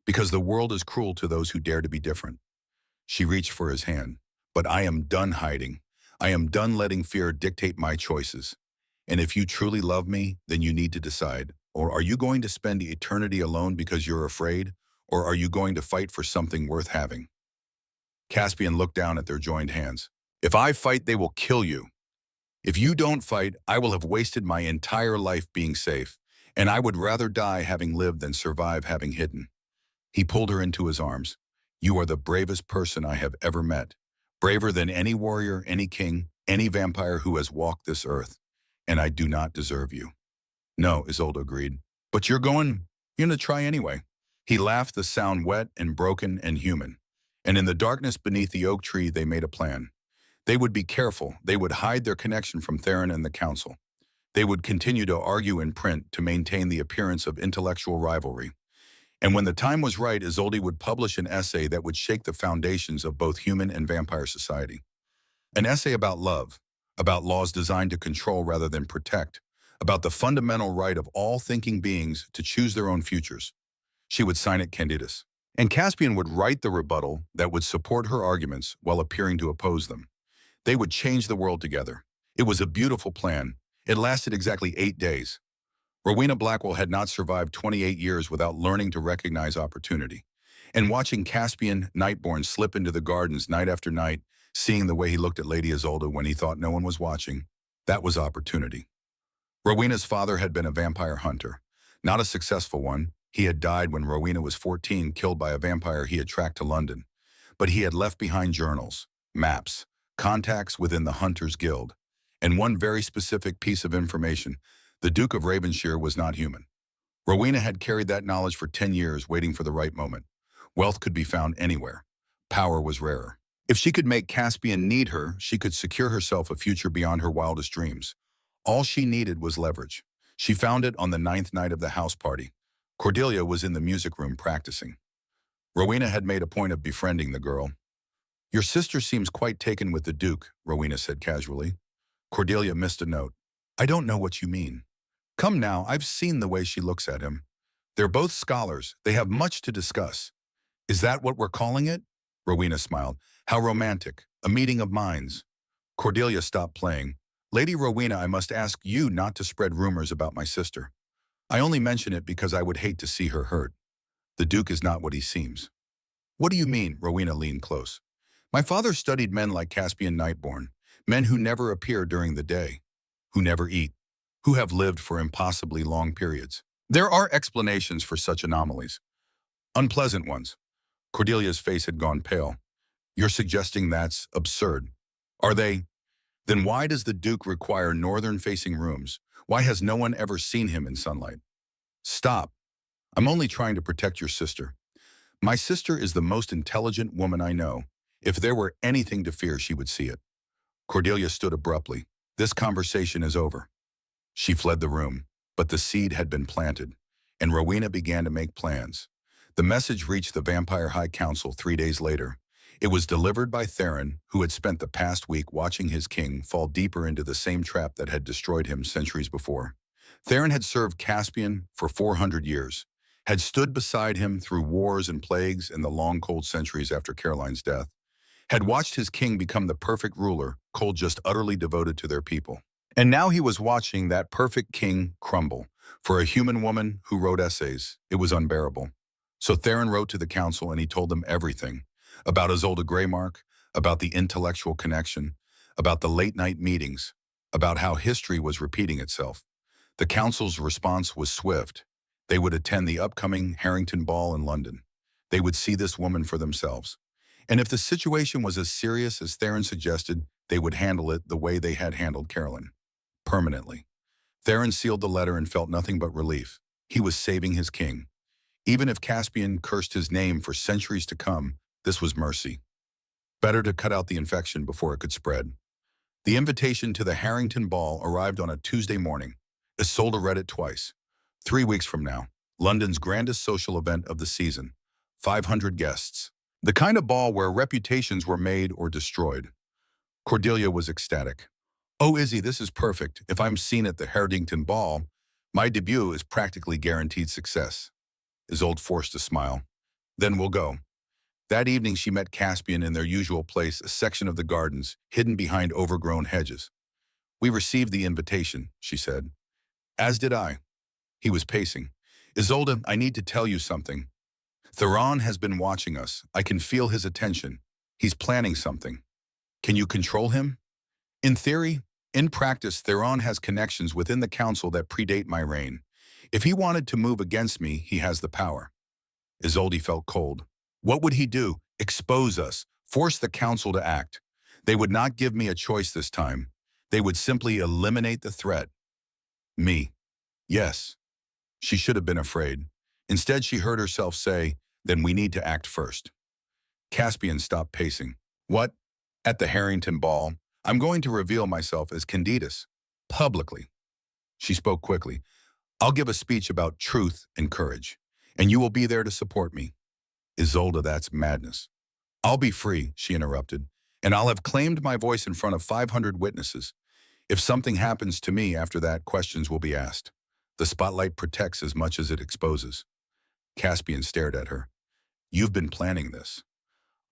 Because the world is cruel to those who dare to be different." She reached for his hand. "But I am done hiding. I am done letting fear dictate my choices. And if you truly love me, then you need to decide. Or are you going to spend eternity alone because you're afraid? Or are you going to fight for something worth having?" Caspian looked down at their joined hands. "If I fight, they will kill you. If you don't fight, I will have wasted my entire life being safe. And I would rather die having lived than survive having hidden." He pulled her into his arms. "You are the bravest person I have ever met. Braver than any warrior, any king, any vampire who has walked this earth. And I do not deserve you." "No," Isolde agreed. "But you're going to try anyway." He laughed, the sound wet and broken and human. And in the darkness beneath the oak tree, they made a plan. They would be careful. They would hide their connection from Theron and the council. They would continue to argue in print to maintain the appearance of intellectual rivalry. And when the time was right, Isolde would publish an essay that would shake the foundations of both human and vampire society. An essay about love, about laws designed to control rather than protect, about the fundamental right of all thinking beings to choose their own futures. She would sign it Candidus. And Caspian would write the rebuttal that would support her arguments while appearing to oppose them. They would change the world together. It was a beautiful plan. It lasted exactly 8 days. Rowena Blackwell had not survived 28 years without learning to recognize opportunity. And watching Caspian Nightborn slip into the gardens night after night, seeing the way he looked at Lady Isolde when he thought no one was watching, that was opportunity. Rowena's father had been a vampire hunter. Not a successful one. He had died when Rowena was 14, killed by a vampire he had tracked to London. But he had left behind journals, maps, contacts within the Hunters Guild, and one very specific piece of information: the Duke of Ravenshire was not human. Rowena had carried that knowledge for 10 years, waiting for the right moment. Wealth could be found anywhere. Power was rarer. If she could make Caspian need her, she could secure herself a future beyond her wildest dreams. All she needed was leverage. She found it on the 9th night of the house party. Cordelia was in the music room practicing. Rowena had made a point of befriending the girl. "Your sister seems quite taken with the Duke," Rowena said casually. Cordelia missed a note. "I don't know what you mean." "Come now, I've seen the way she looks at him. They're both scholars. They have much to discuss." "Is that what we're calling it?" Rowena smiled. "How romantic. A meeting of minds." Cordelia stopped playing. "Lady Rowena, I must ask you not to spread rumors about my sister. I only mention it because I would hate to see her hurt. The Duke is not what he seems." "What do you mean?" Rowena leaned close. "My father studied men like Caspian Nightborn, men who never appear during the day, who never eat, who have lived for impossibly long periods. There are explanations for such anomalies. Unpleasant ones. Cordelia's face had gone pale. You're suggesting that's absurd. Are they? Then why does the Duke require northern-facing rooms? Why has no one ever seen him in sunlight? Stop. I'm only trying to protect your sister. My sister is the most intelligent woman I know. If there were anything to fear, she would see it. Cordelia stood abruptly. This conversation is over. She fled the room, but the seed had been planted, and Rowena began to make plans. The message reached the Vampire High Council 3 days later. It was delivered by Theron, who had spent the past week watching his king fall deeper into the same trap that had destroyed him centuries before. Theron had served Caspian for 400 years, had stood beside him through wars and plagues in the long cold centuries after Caroline's death, had watched his king become the perfect ruler, cold just utterly devoted to their people. And now he was watching that perfect king crumble. For a human woman who wrote essays, it was unbearable. So Theron wrote to the council and he told them everything. About Isolde Greymark, about the intellectual connection, about the late-night meetings, about how history was repeating itself. The council's response was swift. They would attend the upcoming Harrington Ball in London. They would see this woman for themselves. And if the situation was as serious as Theron suggested, they would handle it the way they had handled Caroline. Permanently. Theron sealed the letter and felt nothing but relief. He was saving his king. Even if Caspian cursed his name for centuries to come, this was mercy. Better to cut out the infection before it could spread. The invitation to the Harrington Ball arrived on a Tuesday morning. Isolde read it twice. 3 weeks from now, London's grandest social event of the season. 500 guests. The kind of ball where reputations were made or destroyed. Cordelia was ecstatic. Oh, Izzy, this is perfect. If I'm seen at the Harrington Ball, my debut is practically guaranteed success. Isolde forced a smile. Then we'll go. That evening she met Caspian in their usual place, a section of the gardens, hidden behind overgrown hedges. We received the invitation, she said. As did I. He was pacing. Isolde, I need to tell you something. Theron has been watching us. I can feel his attention. He's planning something. Can you control him? In theory. In practice, Theron has connections within the council that predate my reign. If he wanted to move against me, he has the power. Isolde felt cold. What would he do? Expose us, force the council to act. They would not give me a choice this time. They would simply eliminate the threat. Me. Yes. She should have been afraid. Instead, she heard herself say, then we need to act first. Caspian stopped pacing. What? At the Harrington Ball, I'm going to reveal myself as Candidas. Publicly. She spoke quickly. I'll give a speech about truth and courage, and you will be there to support me. Isolde, that's madness. I'll be free, she interrupted, and I'll have claimed my voice in front of 500 witnesses. If something happens to me after that, questions will be asked. The spotlight protects as much as it exposes. Caspian stared at her. You've been planning this.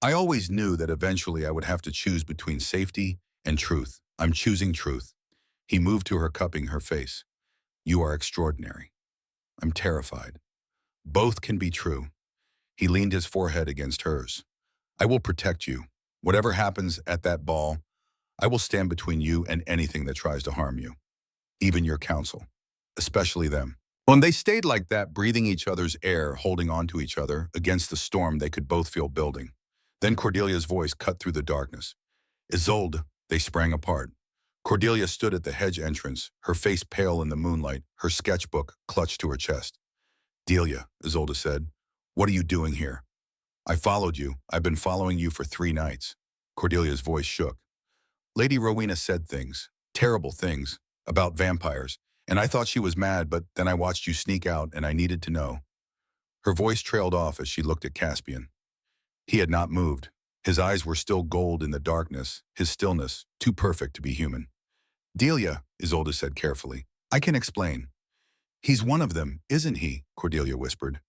I always knew that eventually I would have to choose between safety and truth. I'm choosing truth. He moved to her, cupping her face. You are extraordinary. I'm terrified. Both can be true. He leaned his forehead against hers. I will protect you. Whatever happens at that ball, I will stand between you and anything that tries to harm you. Even your council. Especially them. When they stayed like that, breathing each other's air, holding on to each other, against the storm they could both feel building. Then Cordelia's voice cut through the darkness. Isolde, they sprang apart. Cordelia stood at the hedge entrance, her face pale in the moonlight, her sketchbook clutched to her chest. Delia, Isolde said, what are you doing here? I followed you. I've been following you for 3 nights. Cordelia's voice shook. Lady Rowena said things, terrible things, about vampires, and I thought she was mad, but then I watched you sneak out and I needed to know. Her voice trailed off as she looked at Caspian. He had not moved. His eyes were still gold in the darkness, his stillness, too perfect to be human. Delia, Isolde said carefully, I can explain. He's one of them, isn't he? Cordelia whispered.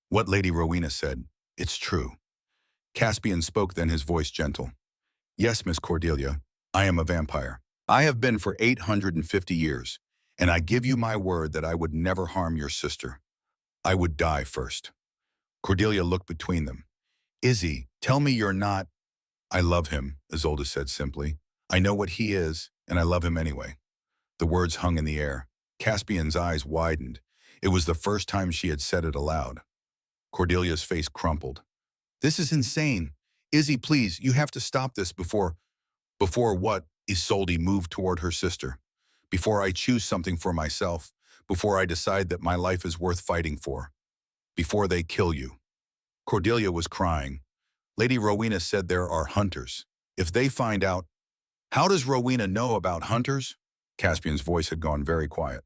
What Lady Rowena said, it's true. Caspian spoke, then his voice gentle. Yes, Miss Cordelia, I am a vampire. I have been for 850 years, and I give you my word that I would never harm your sister. I would die first. Cordelia looked between them. Izzy, tell me you're not. I love him, Isolde said simply. I know what he is, and I love him anyway. The words hung in the air. Caspian's eyes widened. It was the first time she had said it aloud. Cordelia's face crumpled. This is insane. Izzy, please, you have to stop this before what? Isolde moved toward her sister. Before I choose something for myself, before I decide that my life is worth fighting for, before they kill you. Cordelia was crying. Lady Rowena said there are hunters. If they find out, how does Rowena know about hunters? Caspian's voice had gone very quiet.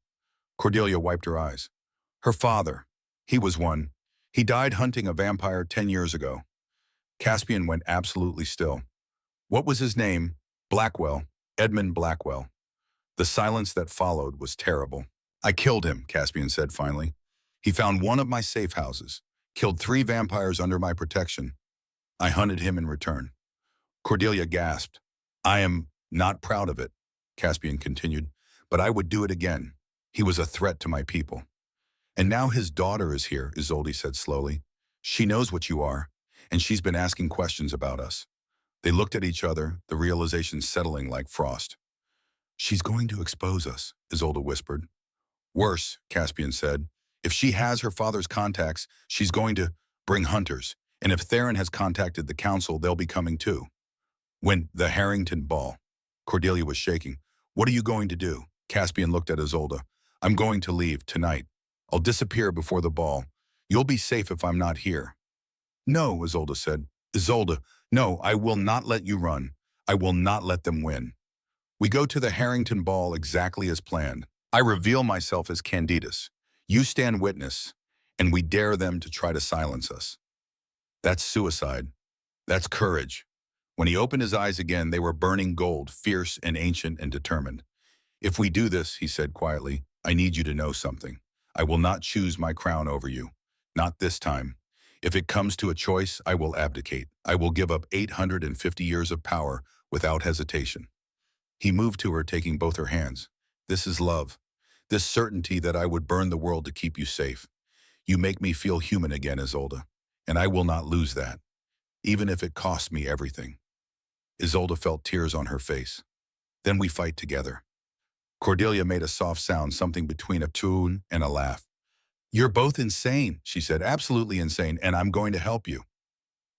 Cordelia wiped her eyes. Her father. He was one. He died hunting a vampire 10 years ago. Caspian went absolutely still. What was his name? Blackwell. Edmund Blackwell. The silence that followed was terrible. I killed him, Caspian said finally. He found one of my safe houses, killed 3 vampires under my protection. I hunted him in return. Cordelia gasped. I am not proud of it, Caspian continued, but I would do it again. He was a threat to my people. And now his daughter is here, Isolde said slowly. She knows what you are, and she's been asking questions about us. They looked at each other, the realization settling like frost. She's going to expose us, Isolde whispered. Worse, Caspian said. If she has her father's contacts, she's going to bring hunters. And if Theron has contacted the council, they'll be coming too. When the Harrington Ball. Cordelia was shaking. What are you going to do? Caspian looked at Isolde. I'm going to leave tonight. I'll disappear before the ball. You'll be safe if I'm not here. No, Isolde said. Isolde, no, I will not let you run. I will not let them win. We go to the Harrington Ball exactly as planned. I reveal myself as Candidus. You stand witness, and we dare them to try to silence us. That's suicide. That's courage. When he opened his eyes again, they were burning gold, fierce and ancient and determined. If we do this, he said quietly, I need you to know something. I will not choose my crown over you. Not this time. If it comes to a choice, I will abdicate. I will give up 850 years of power without hesitation. He moved to her, taking both her hands. This is love. This certainty that I would burn the world to keep you safe. You make me feel human again, Isolde, and I will not lose that, even if it costs me everything. Isolde felt tears on her face. Then we fight together. Cordelia made a soft sound, something between a tune and a laugh. You're both insane, she said, absolutely insane, and I'm going to help you.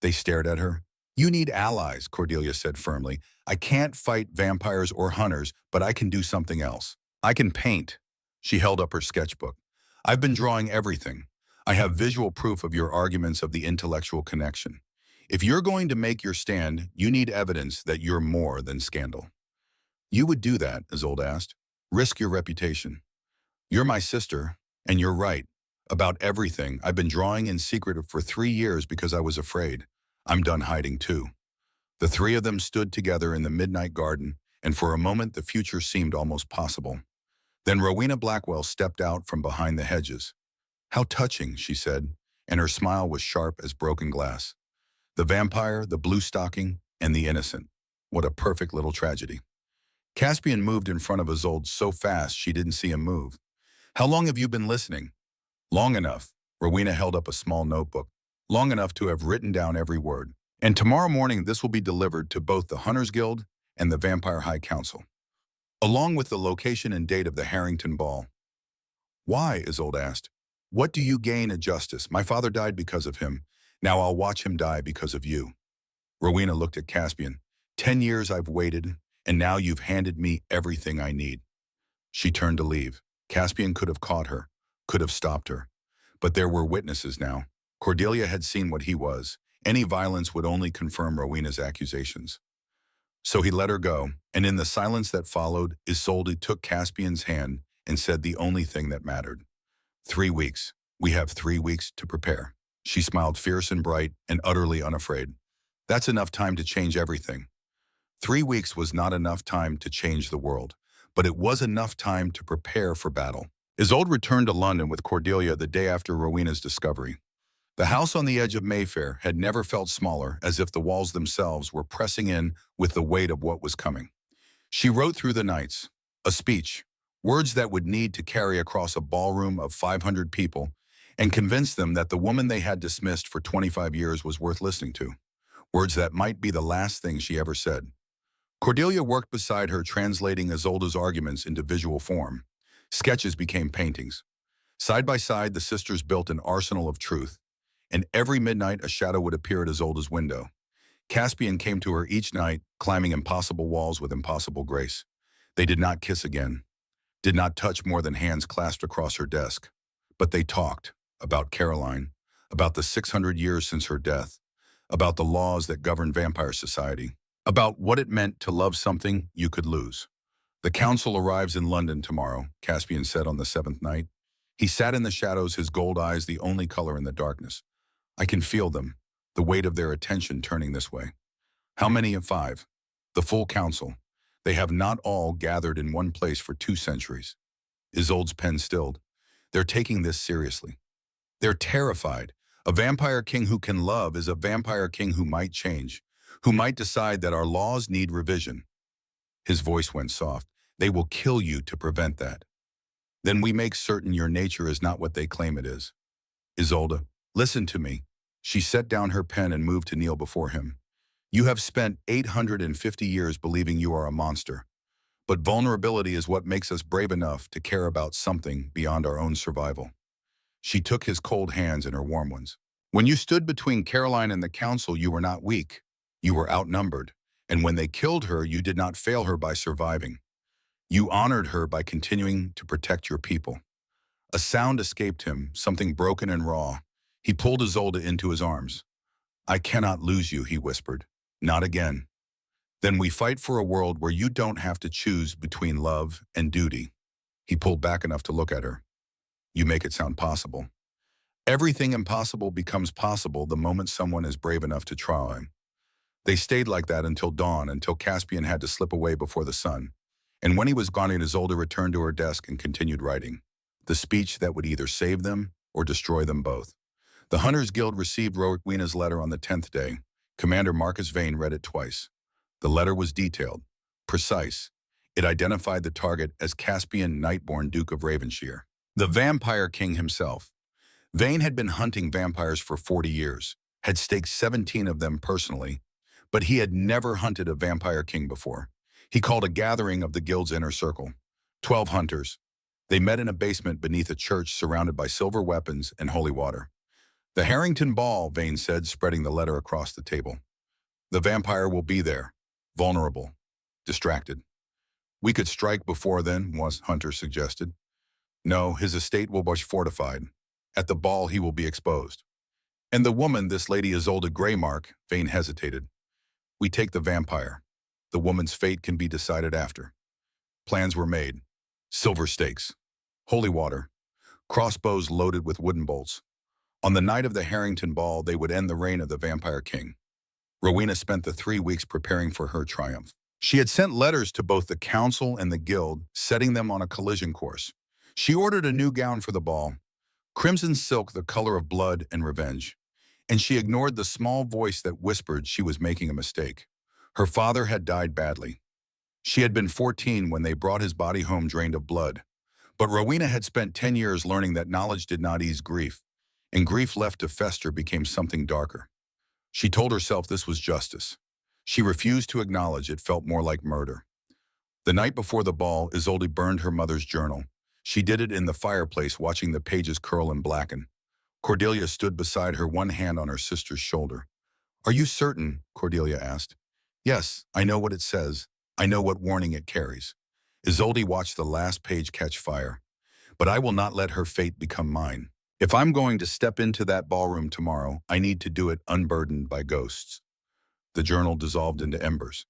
They stared at her. You need allies, Cordelia said firmly. I can't fight vampires or hunters, but I can do something else. I can paint. She held up her sketchbook. I've been drawing everything. I have visual proof of your arguments of the intellectual connection. If you're going to make your stand, you need evidence that you're more than scandal. You would do that, Isolde asked. Risk your reputation. You're my sister, and you're right. About everything, I've been drawing in secret for 3 years because I was afraid. I'm done hiding too. The 3 of them stood together in the midnight garden, and for a moment the future seemed almost possible. Then Rowena Blackwell stepped out from behind the hedges. How touching, she said, and her smile was sharp as broken glass. The vampire, the blue stocking, and the innocent. What a perfect little tragedy. Caspian moved in front of Isolde so fast she didn't see him move. How long have you been listening? Long enough. Rowena held up a small notebook. Long enough to have written down every word. And tomorrow morning this will be delivered to both the Hunters Guild and the Vampire High Council, along with the location and date of the Harrington Ball. Why? Isolde asked. What do you gain at justice? My father died because of him. Now I'll watch him die because of you. Rowena looked at Caspian. 10 years I've waited, and now you've handed me everything I need. She turned to leave. Caspian could have caught her, could have stopped her. But there were witnesses now. Cordelia had seen what he was. Any violence would only confirm Rowena's accusations. So he let her go, and in the silence that followed, Isolde took Caspian's hand and said the only thing that mattered. 3 weeks. We have 3 weeks to prepare. She smiled fierce and bright and utterly unafraid. That's enough time to change everything. 3 weeks was not enough time to change the world, but it was enough time to prepare for battle. Isolde returned to London with Cordelia the day after Rowena's discovery. The house on the edge of Mayfair had never felt smaller, as if the walls themselves were pressing in with the weight of what was coming. She wrote through the nights, a speech, words that would need to carry across a ballroom of 500 people, and convince them that the woman they had dismissed for 25 years was worth listening to. Words that might be the last thing she ever said. Cordelia worked beside her, translating Isolde's arguments into visual form. Sketches became paintings. Side by side, the sisters built an arsenal of truth. and every midnight a shadow would appear at Isolde's window. Caspian came to her each night, climbing impossible walls with impossible grace. They did not kiss again, did not touch more than hands clasped across her desk. But they talked about Caroline, about the 600 years since her death, about the laws that govern vampire society, about what it meant to love something you could lose. The council arrives in London tomorrow, Caspian said on the seventh night. He sat in the shadows, his gold eyes the only color in the darkness. I can feel them, the weight of their attention turning this way. How many of 5? The full council. They have not all gathered in one place for 2 centuries. Isolde's pen stilled. They're taking this seriously. They're terrified. A vampire king who can love is a vampire king who might change, who might decide that our laws need revision. His voice went soft. They will kill you to prevent that. Then we make certain your nature is not what they claim it is. Isolde, listen to me. She set down her pen and moved to kneel before him. You have spent 850 years believing you are a monster. But vulnerability is what makes us brave enough to care about something beyond our own survival. She took his cold hands in her warm ones. When you stood between Caroline and the council, you were not weak. You were outnumbered. And when they killed her, you did not fail her by surviving. You honored her by continuing to protect your people. A sound escaped him, something broken and raw. He pulled Isolde into his arms. I cannot lose you, he whispered. Not again. Then we fight for a world where you don't have to choose between love and duty. He pulled back enough to look at her. You make it sound possible. Everything impossible becomes possible the moment someone is brave enough to try. They stayed like that until dawn, until Caspian had to slip away before the sun. And when he was gone, Isolde returned to her desk and continued writing. The speech that would either save them or destroy them both. The Hunters Guild received Rowena's letter on the 10th day. Commander Marcus Vane read it twice. The letter was detailed, precise. It identified the target as Caspian Nightborn, Duke of Ravenshire, the vampire king himself. Vane had been hunting vampires for 40 years, had staked 17 of them personally, but he had never hunted a vampire king before. He called a gathering of the guild's inner circle. 12 hunters. They met in a basement beneath a church surrounded by silver weapons and holy water. The Harrington Ball, Vane said, spreading the letter across the table. The vampire will be there, vulnerable, distracted. We could strike before then, Hunter suggested. No, his estate will be fortified. At the ball he will be exposed. And the woman, this Lady Isolde Greymark, Vane hesitated. We take the vampire. The woman's fate can be decided after. Plans were made. Silver stakes. Holy water. Crossbows loaded with wooden bolts. On the night of the Harrington Ball, they would end the reign of the vampire king. Rowena spent the 3 weeks preparing for her triumph. She had sent letters to both the council and the guild, setting them on a collision course. She ordered a new gown for the ball, crimson silk, the color of blood and revenge. And she ignored the small voice that whispered she was making a mistake. Her father had died badly. She had been 14 when they brought his body home drained of blood. But Rowena had spent 10 years learning that knowledge did not ease grief, and grief left to fester became something darker. She told herself this was justice. She refused to acknowledge it felt more like murder. The night before the ball, Isolde burned her mother's journal. She did it in the fireplace, watching the pages curl and blacken. Cordelia stood beside her, one hand on her sister's shoulder. Are you certain? Cordelia asked. Yes, I know what it says. I know what warning it carries. Isolde watched the last page catch fire. But I will not let her fate become mine. If I'm going to step into that ballroom tomorrow, I need to do it unburdened by ghosts. The journal dissolved into embers.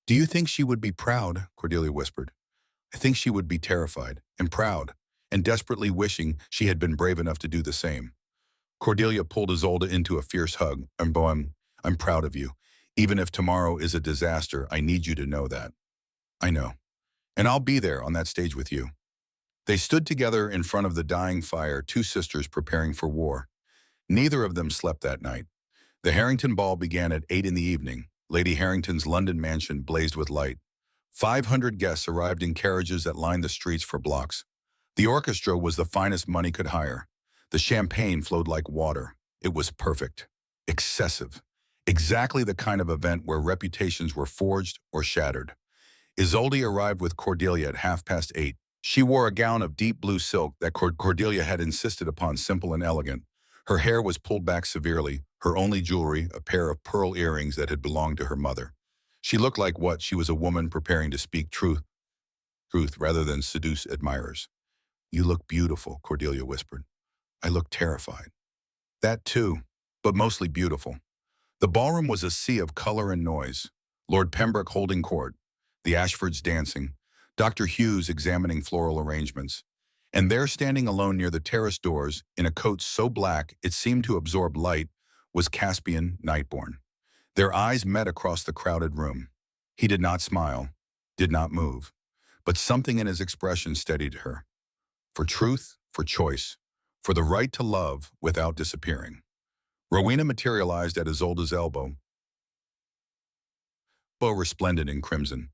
Do you think she would be proud? Cordelia whispered. I think she would be terrified and proud and desperately wishing she had been brave enough to do the same. Cordelia pulled Isolde into a fierce hug. I'm proud of you. Even if tomorrow is a disaster, I need you to know that. I know. And I'll be there on that stage with you. They stood together in front of the dying fire, 2 sisters preparing for war. Neither of them slept that night. The Harrington Ball began at 8 in the evening. Lady Harrington's London mansion blazed with light. 500 guests arrived in carriages that lined the streets for blocks. The orchestra was the finest money could hire. The champagne flowed like water. It was perfect. Excessive. Exactly the kind of event where reputations were forged or shattered. Isolde arrived with Cordelia at 8:30. She wore a gown of deep blue silk that Cordelia had insisted upon, simple and elegant. Her hair was pulled back severely, her only jewelry a pair of pearl earrings that had belonged to her mother. She looked like what she was, a woman preparing to speak truth rather than seduce admirers. "You look beautiful," Cordelia whispered. I looked terrified. That too, but mostly beautiful. The ballroom was a sea of color and noise. Lord Pembroke holding court, the Ashfords dancing, Dr. Hughes examining floral arrangements, and there standing alone near the terrace doors, in a coat so black it seemed to absorb light, was Caspian Nightborn. Their eyes met across the crowded room. He did not smile, did not move, but something in his expression steadied her. For truth, for choice, for the right to love without disappearing. Rowena materialized at Isolde's elbow, bow resplendent in crimson.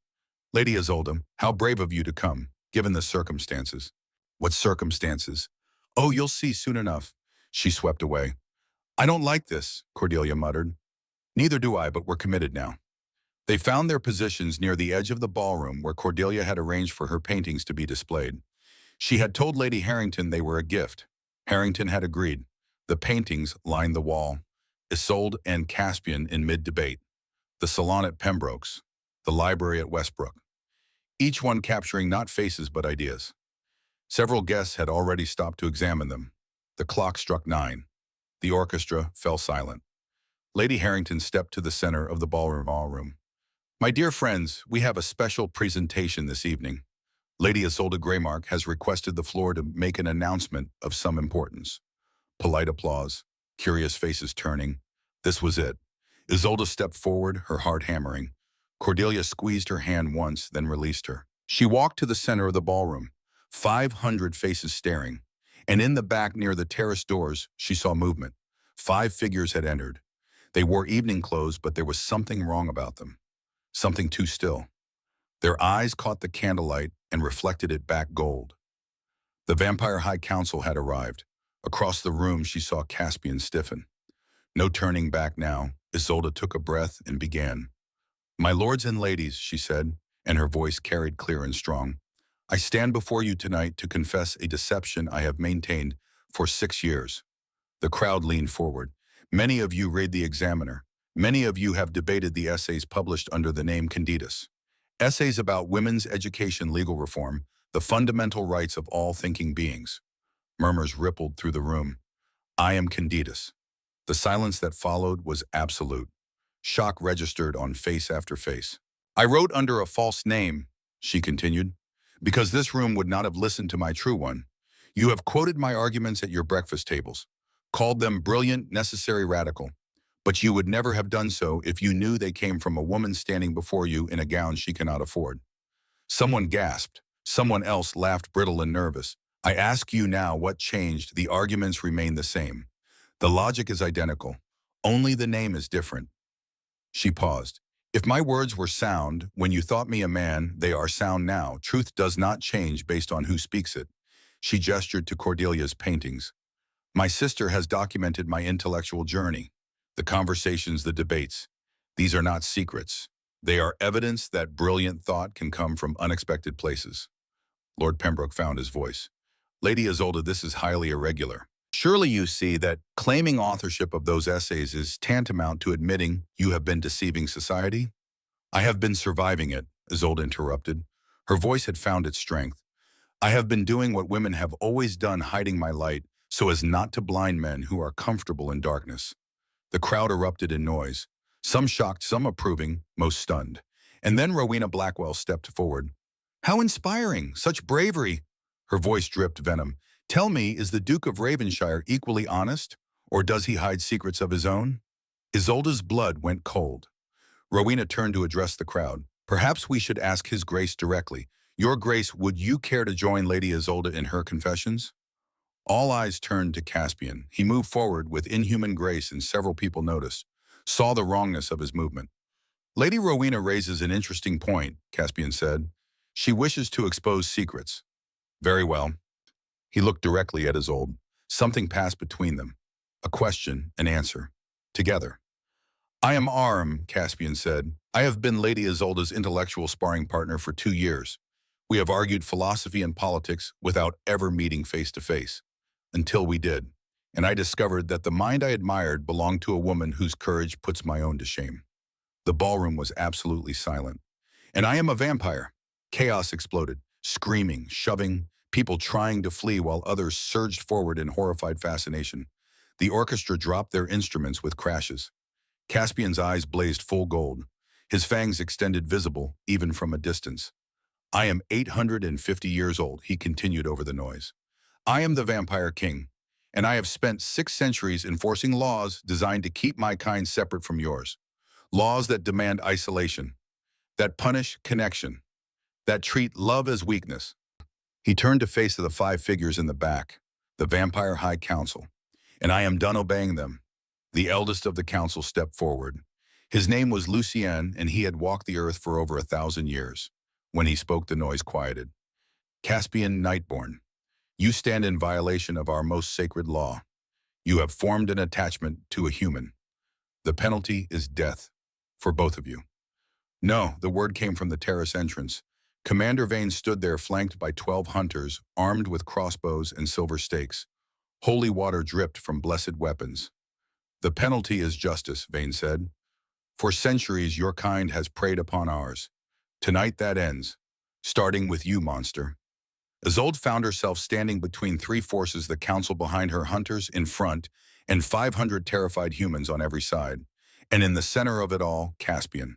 "Lady Isolde, how brave of you to come, given the circumstances." "What circumstances?" "Oh, you'll see soon enough." She swept away. "I don't like this," Cordelia muttered. "Neither do I, but we're committed now." They found their positions near the edge of the ballroom where Cordelia had arranged for her paintings to be displayed. She had told Lady Harrington they were a gift. Harrington had agreed. The paintings lined the wall, Isolde and Caspian in mid-debate, the salon at Pembroke's, the library at Westbrook, each one capturing not faces but ideas. Several guests had already stopped to examine them. The clock struck 9. The orchestra fell silent. Lady Harrington stepped to the center of the ballroom. "My dear friends, we have a special presentation this evening. Lady Isolde Greymark has requested the floor to make an announcement of some importance." Polite applause, curious faces turning. This was it. Isolde stepped forward, her heart hammering. Cordelia squeezed her hand once, then released her. She walked to the center of the ballroom, 500 faces staring, and in the back near the terrace doors, she saw movement. 5 figures had entered. They wore evening clothes, but there was something wrong about them. Something too still. Their eyes caught the candlelight and reflected it back gold. The Vampire High Council had arrived. Across the room, she saw Caspian stiffen. No turning back now. Isolde took a breath and began. "My lords and ladies," she said, and her voice carried clear and strong, "I stand before you tonight to confess a deception I have maintained for 6 years." The crowd leaned forward. "Many of you read the Examiner. Many of you have debated the essays published under the name Candidatus. Essays about women's education, legal reform, the fundamental rights of all thinking beings." Murmurs rippled through the room. "I am Candidatus." The silence that followed was absolute. Shock registered on face after face. "I wrote under a false name," she continued, "because this room would not have listened to my true one. You have quoted my arguments at your breakfast tables, called them brilliant, necessary, radical. But you would never have done so if you knew they came from a woman standing before you in a gown she cannot afford." Someone gasped. Someone else laughed, brittle and nervous. "I ask you now what changed. The arguments remain the same. The logic is identical. Only the name is different." She paused. "If my words were sound when you thought me a man, they are sound now. Truth does not change based on who speaks it." She gestured to Cordelia's paintings. "My sister has documented my intellectual journey. The conversations, the debates. These are not secrets. They are evidence that brilliant thought can come from unexpected places." Lord Pembroke found his voice. "Lady Isolde, this is highly irregular. Surely you see that claiming authorship of those essays is tantamount to admitting you have been deceiving society?" "I have been surviving it," Isolde interrupted. Her voice had found its strength. "I have been doing what women have always done, hiding my light, so as not to blind men who are comfortable in darkness." The crowd erupted in noise, some shocked, some approving, most stunned. And then Rowena Blackwell stepped forward. "How inspiring! Such bravery!" Her voice dripped venom. "Tell me, is the Duke of Ravenshire equally honest, or does he hide secrets of his own?" Isolde's blood went cold. Rowena turned to address the crowd. "Perhaps we should ask His Grace directly. Your Grace, would you care to join Lady Isolde in her confessions?" All eyes turned to Caspian. He moved forward with inhuman grace, and several people noticed, saw the wrongness of his movement. "Lady Rowena raises an interesting point," Caspian said. "She wishes to expose secrets." "Very well." He looked directly at Isolde. Something passed between them. A question, an answer. Together. "I am Arm," Caspian said. "I have been Lady Isolde's intellectual sparring partner for 2 years. We have argued philosophy and politics without ever meeting face to face. Until we did. and I discovered that the mind I admired belonged to a woman whose courage puts my own to shame. The ballroom was absolutely silent. And I am a vampire. Chaos exploded, screaming, shoving, people trying to flee while others surged forward in horrified fascination. The orchestra dropped their instruments with crashes. Caspian's eyes blazed full gold. His fangs extended visible, even from a distance. I am 850 years old, he continued over the noise. I am the Vampire King, and I have spent 6 centuries enforcing laws designed to keep my kind separate from yours. Laws that demand isolation, that punish connection, that treat love as weakness. He turned to face the 5 figures in the back, the Vampire High Council, and I am done obeying them. The eldest of the council stepped forward. His name was Lucien, and he had walked the earth for over 1,000 years. When he spoke, the noise quieted. Caspian Nightborn, you stand in violation of our most sacred law. You have formed an attachment to a human. The penalty is death for both of you. No, the word came from the terrace entrance. Commander Vane stood there flanked by 12 hunters, armed with crossbows and silver stakes. Holy water dripped from blessed weapons. The penalty is justice, Vane said. For centuries your kind has preyed upon ours. Tonight that ends, starting with you, monster. Isolde found herself standing between 3 forces, the council behind her, hunters in front, and 500 terrified humans on every side. And in the center of it all, Caspian.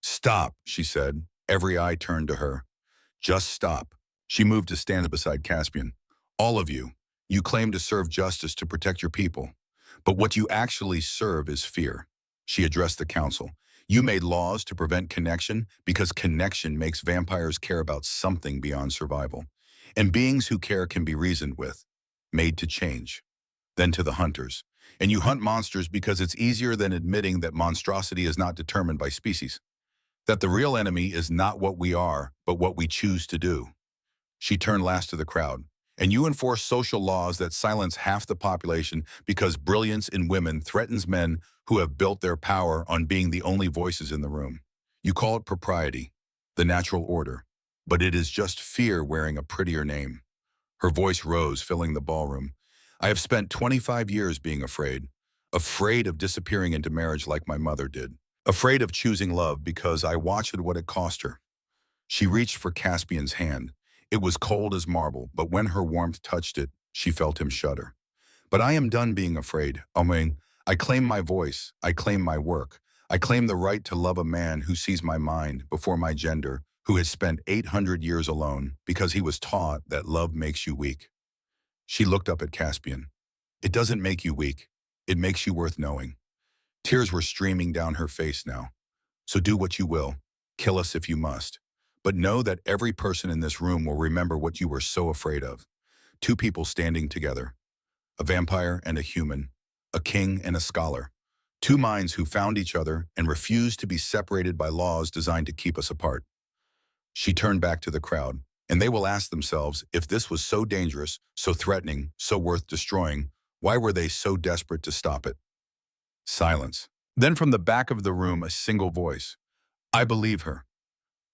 Stop, she said. Every eye turned to her. Just stop. She moved to stand beside Caspian. All of you, you claim to serve justice to protect your people. But what you actually serve is fear. She addressed the council. You made laws to prevent connection because connection makes vampires care about something beyond survival. And beings who care can be reasoned with, made to change. Then to the hunters. And you hunt monsters because it's easier than admitting that monstrosity is not determined by species. That the real enemy is not what we are, but what we choose to do. She turned last to the crowd. And you enforce social laws that silence half the population because brilliance in women threatens men who have built their power on being the only voices in the room. You call it propriety, the natural order, but it is just fear wearing a prettier name. Her voice rose, filling the ballroom. I have spent 25 years being afraid of disappearing into marriage like my mother did, afraid of choosing love because I watched what it cost her. She reached for Caspian's hand. It was cold as marble, but when her warmth touched it, she felt him shudder. But I am done being afraid. I claim my voice. I claim my work. I claim the right to love a man who sees my mind before my gender, who has spent 800 years alone because he was taught that love makes you weak. She looked up at Caspian. It doesn't make you weak. It makes you worth knowing. Tears were streaming down her face now. So do what you will. Kill us if you must. But know that every person in this room will remember what you were so afraid of. 2 people standing together. A vampire and a human. A king and a scholar. 2 minds who found each other and refused to be separated by laws designed to keep us apart. She turned back to the crowd, and they will ask themselves, if this was so dangerous, so threatening, so worth destroying, why were they so desperate to stop it? Silence. Then from the back of the room, a single voice. I believe her.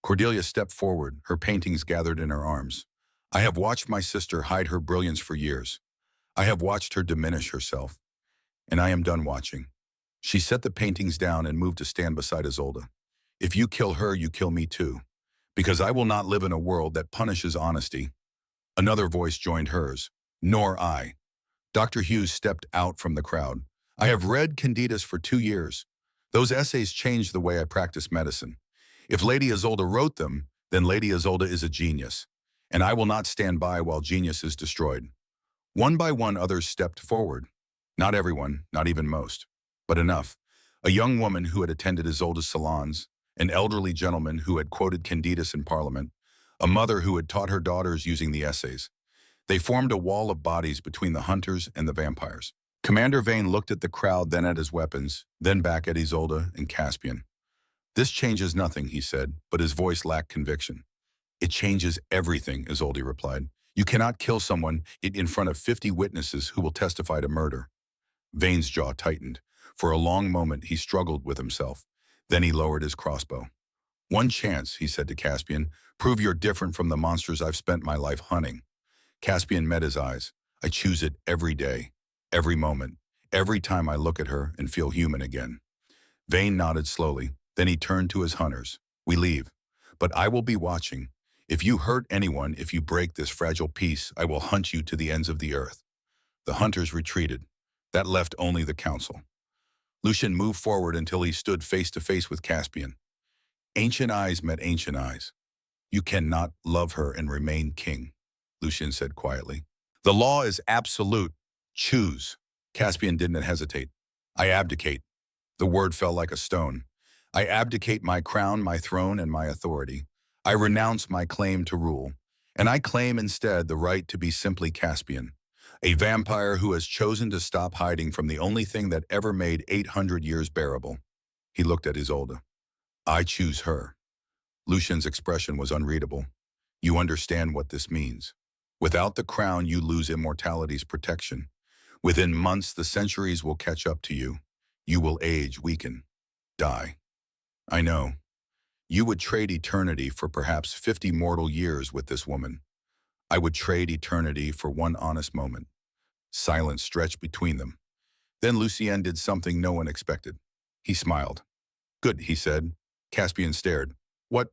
Cordelia stepped forward, her paintings gathered in her arms. I have watched my sister hide her brilliance for years. I have watched her diminish herself. And I am done watching. She set the paintings down and moved to stand beside Isolde. If you kill her, you kill me too. Because I will not live in a world that punishes honesty. Another voice joined hers. Nor I. Dr. Hughes stepped out from the crowd. I have read Candidus for 2 years. Those essays changed the way I practice medicine. If Lady Isolde wrote them, then Lady Isolde is a genius, and I will not stand by while genius is destroyed. One by one, others stepped forward. Not everyone, not even most, but enough. A young woman who had attended Isolde's salons, an elderly gentleman who had quoted Candidus in Parliament, a mother who had taught her daughters using the essays. They formed a wall of bodies between the hunters and the vampires. Commander Vane looked at the crowd, then at his weapons, then back at Isolde and Caspian. This changes nothing, he said, but his voice lacked conviction. It changes everything, Isolde replied. You cannot kill someone in front of 50 witnesses who will testify to murder. Vane's jaw tightened. For a long moment, he struggled with himself. Then he lowered his crossbow. One chance, he said to Caspian. Prove you're different from the monsters I've spent my life hunting. Caspian met his eyes. I choose it every day. Every moment, every time I look at her and feel human again. Vane nodded slowly. Then he turned to his hunters. We leave. But I will be watching. If you hurt anyone, if you break this fragile peace, I will hunt you to the ends of the earth. The hunters retreated. That left only the council. Lucian moved forward until he stood face to face with Caspian. Ancient eyes met ancient eyes. You cannot love her and remain king, Lucian said quietly. The law is absolute. Choose. Caspian didn't hesitate. I abdicate. The word fell like a stone. I abdicate my crown, my throne, and my authority. I renounce my claim to rule, and I claim instead the right to be simply Caspian, a vampire who has chosen to stop hiding from the only thing that ever made 800 years bearable. He looked at Isolde. I choose her. Lucian's expression was unreadable. You understand what this means. Without the crown, you lose immortality's protection. Within months, the centuries will catch up to you. You will age, weaken, die. I know. You would trade eternity for perhaps 50 mortal years with this woman. I would trade eternity for one honest moment. Silence stretched between them. Then Lucien did something no one expected. He smiled. Good, he said. Caspian stared. What?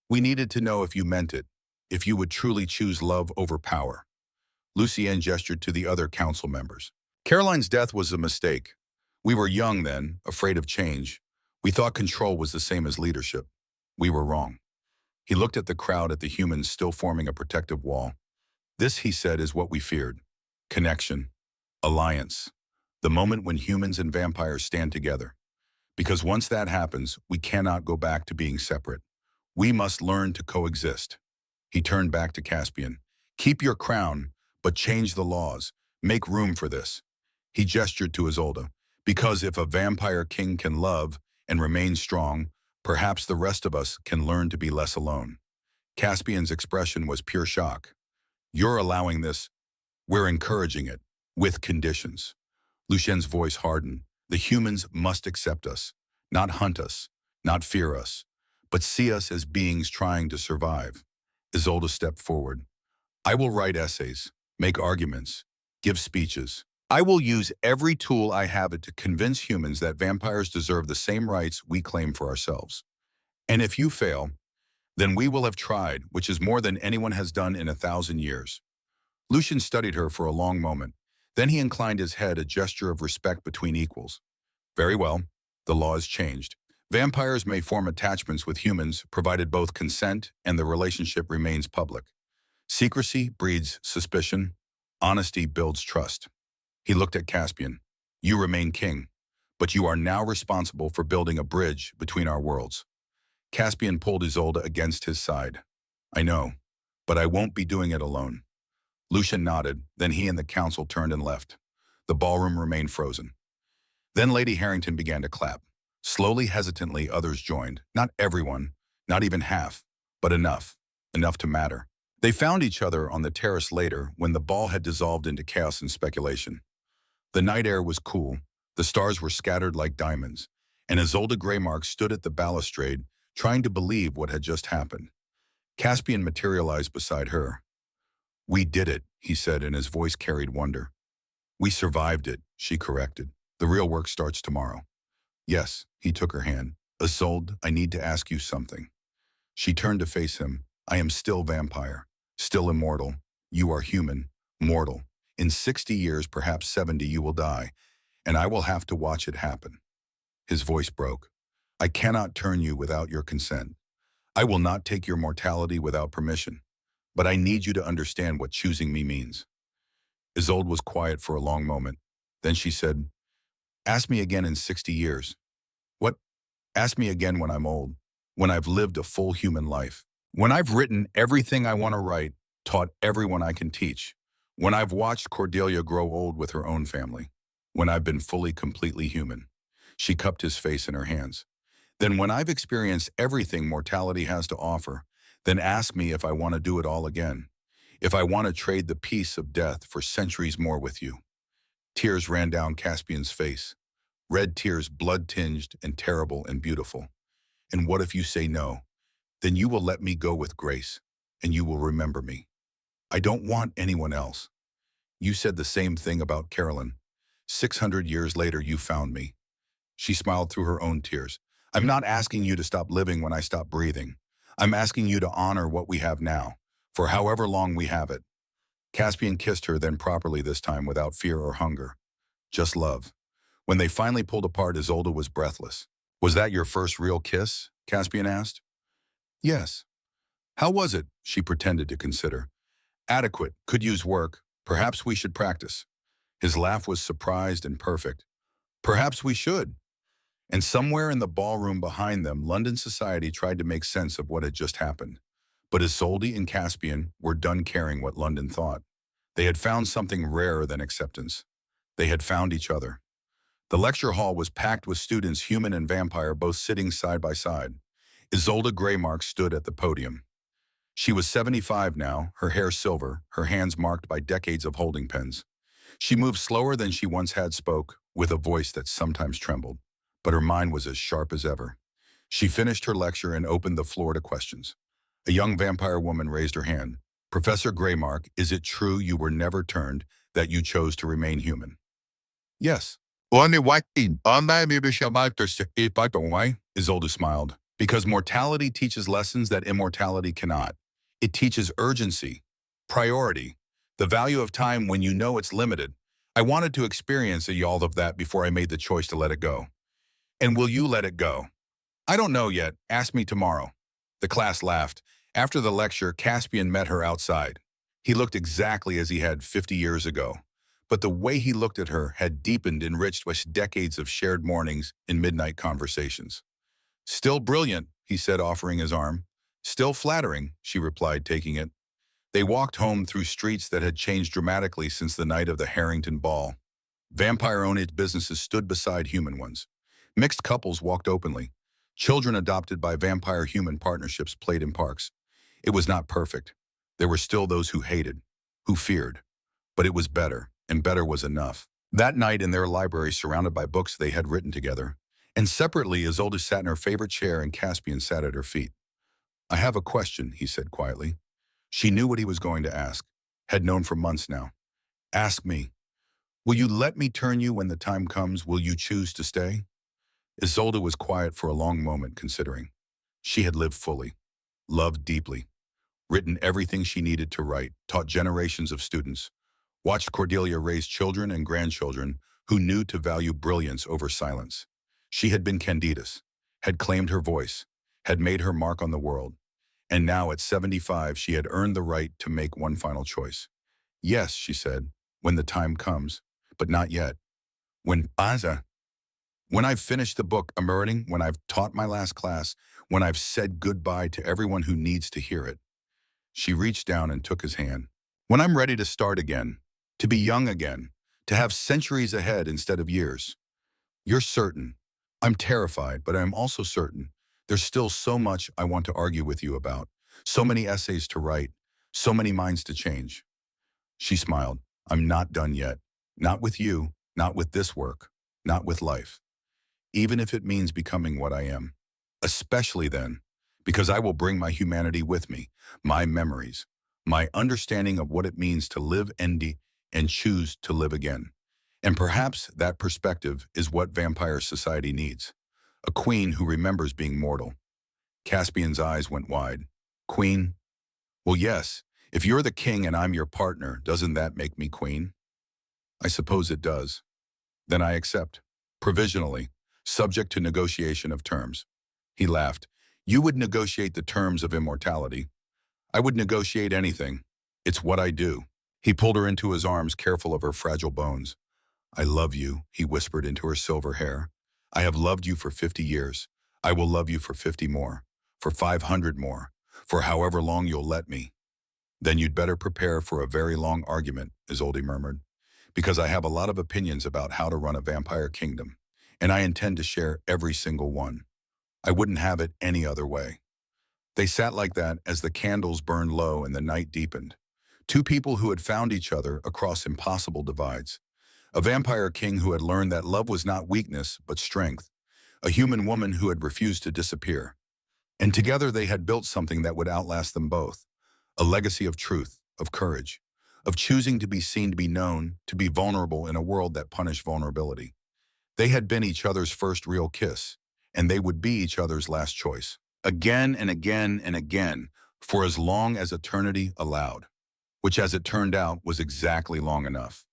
We needed to know if you meant it, if you would truly choose love over power. Lucien gestured to the other council members. Caroline's death was a mistake. We were young then, afraid of change. We thought control was the same as leadership. We were wrong. He looked at the crowd, at the humans still forming a protective wall. This, he said, is what we feared. Connection. Alliance. The moment when humans and vampires stand together. Because once that happens, we cannot go back to being separate. We must learn to coexist. He turned back to Caspian. Keep your crown, but change the laws. Make room for this. He gestured to Isolde. Because if a vampire king can love and remain strong, perhaps the rest of us can learn to be less alone. Caspian's expression was pure shock. You're allowing this. We're encouraging it, with conditions. Lucien's voice hardened. The humans must accept us, not hunt us, not fear us, but see us as beings trying to survive. Isolde stepped forward. I will write essays, make arguments, give speeches. I will use every tool I have to convince humans that vampires deserve the same rights we claim for ourselves. And if you fail, then we will have tried, which is more than anyone has done in 1,000 years. Lucian studied her for a long moment. Then he inclined his head, a gesture of respect between equals. Very well, the law has changed. Vampires may form attachments with humans, provided both consent and the relationship remains public. Secrecy breeds suspicion. Honesty builds trust. He looked at Caspian. You remain king, but you are now responsible for building a bridge between our worlds. Caspian pulled Isolde against his side. I know, but I won't be doing it alone. Lucian nodded, then he and the council turned and left. The ballroom remained frozen. Then Lady Harrington began to clap. Slowly, hesitantly, others joined. Not everyone, not even half, but enough to matter. They found each other on the terrace later when the ball had dissolved into chaos and speculation. The night air was cool, the stars were scattered like diamonds, and Isolde Greymark stood at the balustrade, trying to believe what had just happened. Caspian materialized beside her. We did it, he said, and his voice carried wonder. We survived it, she corrected. The real work starts tomorrow. Yes, he took her hand. Isolde, I need to ask you something. She turned to face him. I am still vampire, still immortal. You are human, mortal. In 60 years, perhaps 70, you will die, and I will have to watch it happen. His voice broke. I cannot turn you without your consent. I will not take your mortality without permission, but I need you to understand what choosing me means. Isolde was quiet for a long moment. Then she said, ask me again in 60 years. What? Ask me again when I'm old, when I've lived a full human life, when I've written everything I want to write, taught everyone I can teach, when I've watched Cordelia grow old with her own family, when I've been fully, completely human. She cupped his face in her hands. Then when I've experienced everything mortality has to offer, then ask me if I want to do it all again, if I want to trade the peace of death for centuries more with you. Tears ran down Caspian's face, red tears, blood-tinged and terrible and beautiful. And what if you say no? Then you will let me go with grace, and you will remember me. I don't want anyone else. You said the same thing about Carolyn. 600 years later, you found me. She smiled through her own tears. I'm not asking you to stop living when I stop breathing. I'm asking you to honor what we have now, for however long we have it. Caspian kissed her then properly this time without fear or hunger. Just love. When they finally pulled apart, Isolde was breathless. Was that your first real kiss? Caspian asked. Yes. How was it? She pretended to consider. Adequate. Could use work. Perhaps we should practice. His laugh was surprised and perfect. Perhaps we should. And somewhere in the ballroom behind them, London society tried to make sense of what had just happened. But Isolde and Caspian were done caring what London thought. They had found something rarer than acceptance. They had found each other. The lecture hall was packed with students, human and vampire, both sitting side by side. Isolde Greymark stood at the podium. She was 75 now, her hair silver, her hands marked by decades of holding pens. She moved slower than she once had, spoke, with a voice that sometimes trembled. But her mind was as sharp as ever. She finished her lecture and opened the floor to questions. A young vampire woman raised her hand. Professor Greymark, is it true you were never turned, that you chose to remain human? Yes. Isolde smiled. Because mortality teaches lessons that immortality cannot. It teaches urgency, priority, the value of time when you know it's limited. I wanted to experience all of that before I made the choice to let it go. And will you let it go? I don't know yet. Ask me tomorrow. The class laughed. After the lecture, Caspian met her outside. He looked exactly as he had 50 years ago. But the way he looked at her had deepened, enriched with decades of shared mornings and midnight conversations. Still brilliant, he said, offering his arm. Still flattering, she replied, taking it. They walked home through streets that had changed dramatically since the night of the Harrington Ball. Vampire-owned businesses stood beside human ones. Mixed couples walked openly. Children adopted by vampire-human partnerships played in parks. It was not perfect. There were still those who hated, who feared. But it was better, and better was enough. That night in their library, surrounded by books they had written together, and separately, Isolde sat in her favorite chair and Caspian sat at her feet. I have a question, he said quietly. She knew what he was going to ask, had known for months now. Ask me. Will you let me turn you when the time comes? Will you choose to stay? Isolde was quiet for a long moment, considering. She had lived fully, loved deeply, written everything she needed to write, taught generations of students, watched Cordelia raise children and grandchildren who knew to value brilliance over silence. She had been Candida's, had claimed her voice, had made her mark on the world. And now at 75, she had earned the right to make one final choice. Yes, she said, when the time comes, but not yet. When I've finished the book I'm writing, when I've taught my last class, when I've said goodbye to everyone who needs to hear it. She reached down and took his hand. When I'm ready to start again, to be young again, to have centuries ahead instead of years. You're certain. I'm terrified, but I'm also certain. There's still so much I want to argue with you about, so many essays to write, so many minds to change. She smiled. I'm not done yet. Not with you, not with this work, not with life. Even if it means becoming what I am. Especially then, because I will bring my humanity with me, my memories, my understanding of what it means to live and choose to live again. And perhaps that perspective is what vampire society needs. A queen who remembers being mortal. Caspian's eyes went wide. Queen? Well, yes. If you're the king and I'm your partner, doesn't that make me queen? I suppose it does. Then I accept. Provisionally. Subject to negotiation of terms. He laughed. You would negotiate the terms of immortality. I would negotiate anything. It's what I do. He pulled her into his arms, careful of her fragile bones. I love you, he whispered into her silver hair. I have loved you for 50 years. I will love you for 50 more, for 500 more, for however long you'll let me. Then you'd better prepare for a very long argument, Isolde murmured, because I have a lot of opinions about how to run a vampire kingdom, and I intend to share every single one. I wouldn't have it any other way. They sat like that as the candles burned low and the night deepened. Two people who had found each other across impossible divides. A vampire king who had learned that love was not weakness, but strength. A human woman who had refused to disappear. And together they had built something that would outlast them both. A legacy of truth, of courage. of choosing to be seen, to be known, to be vulnerable in a world that punished vulnerability. They had been each other's first real kiss, and they would be each other's last choice. Again and again and again, for as long as eternity allowed, which as it turned out was exactly long enough.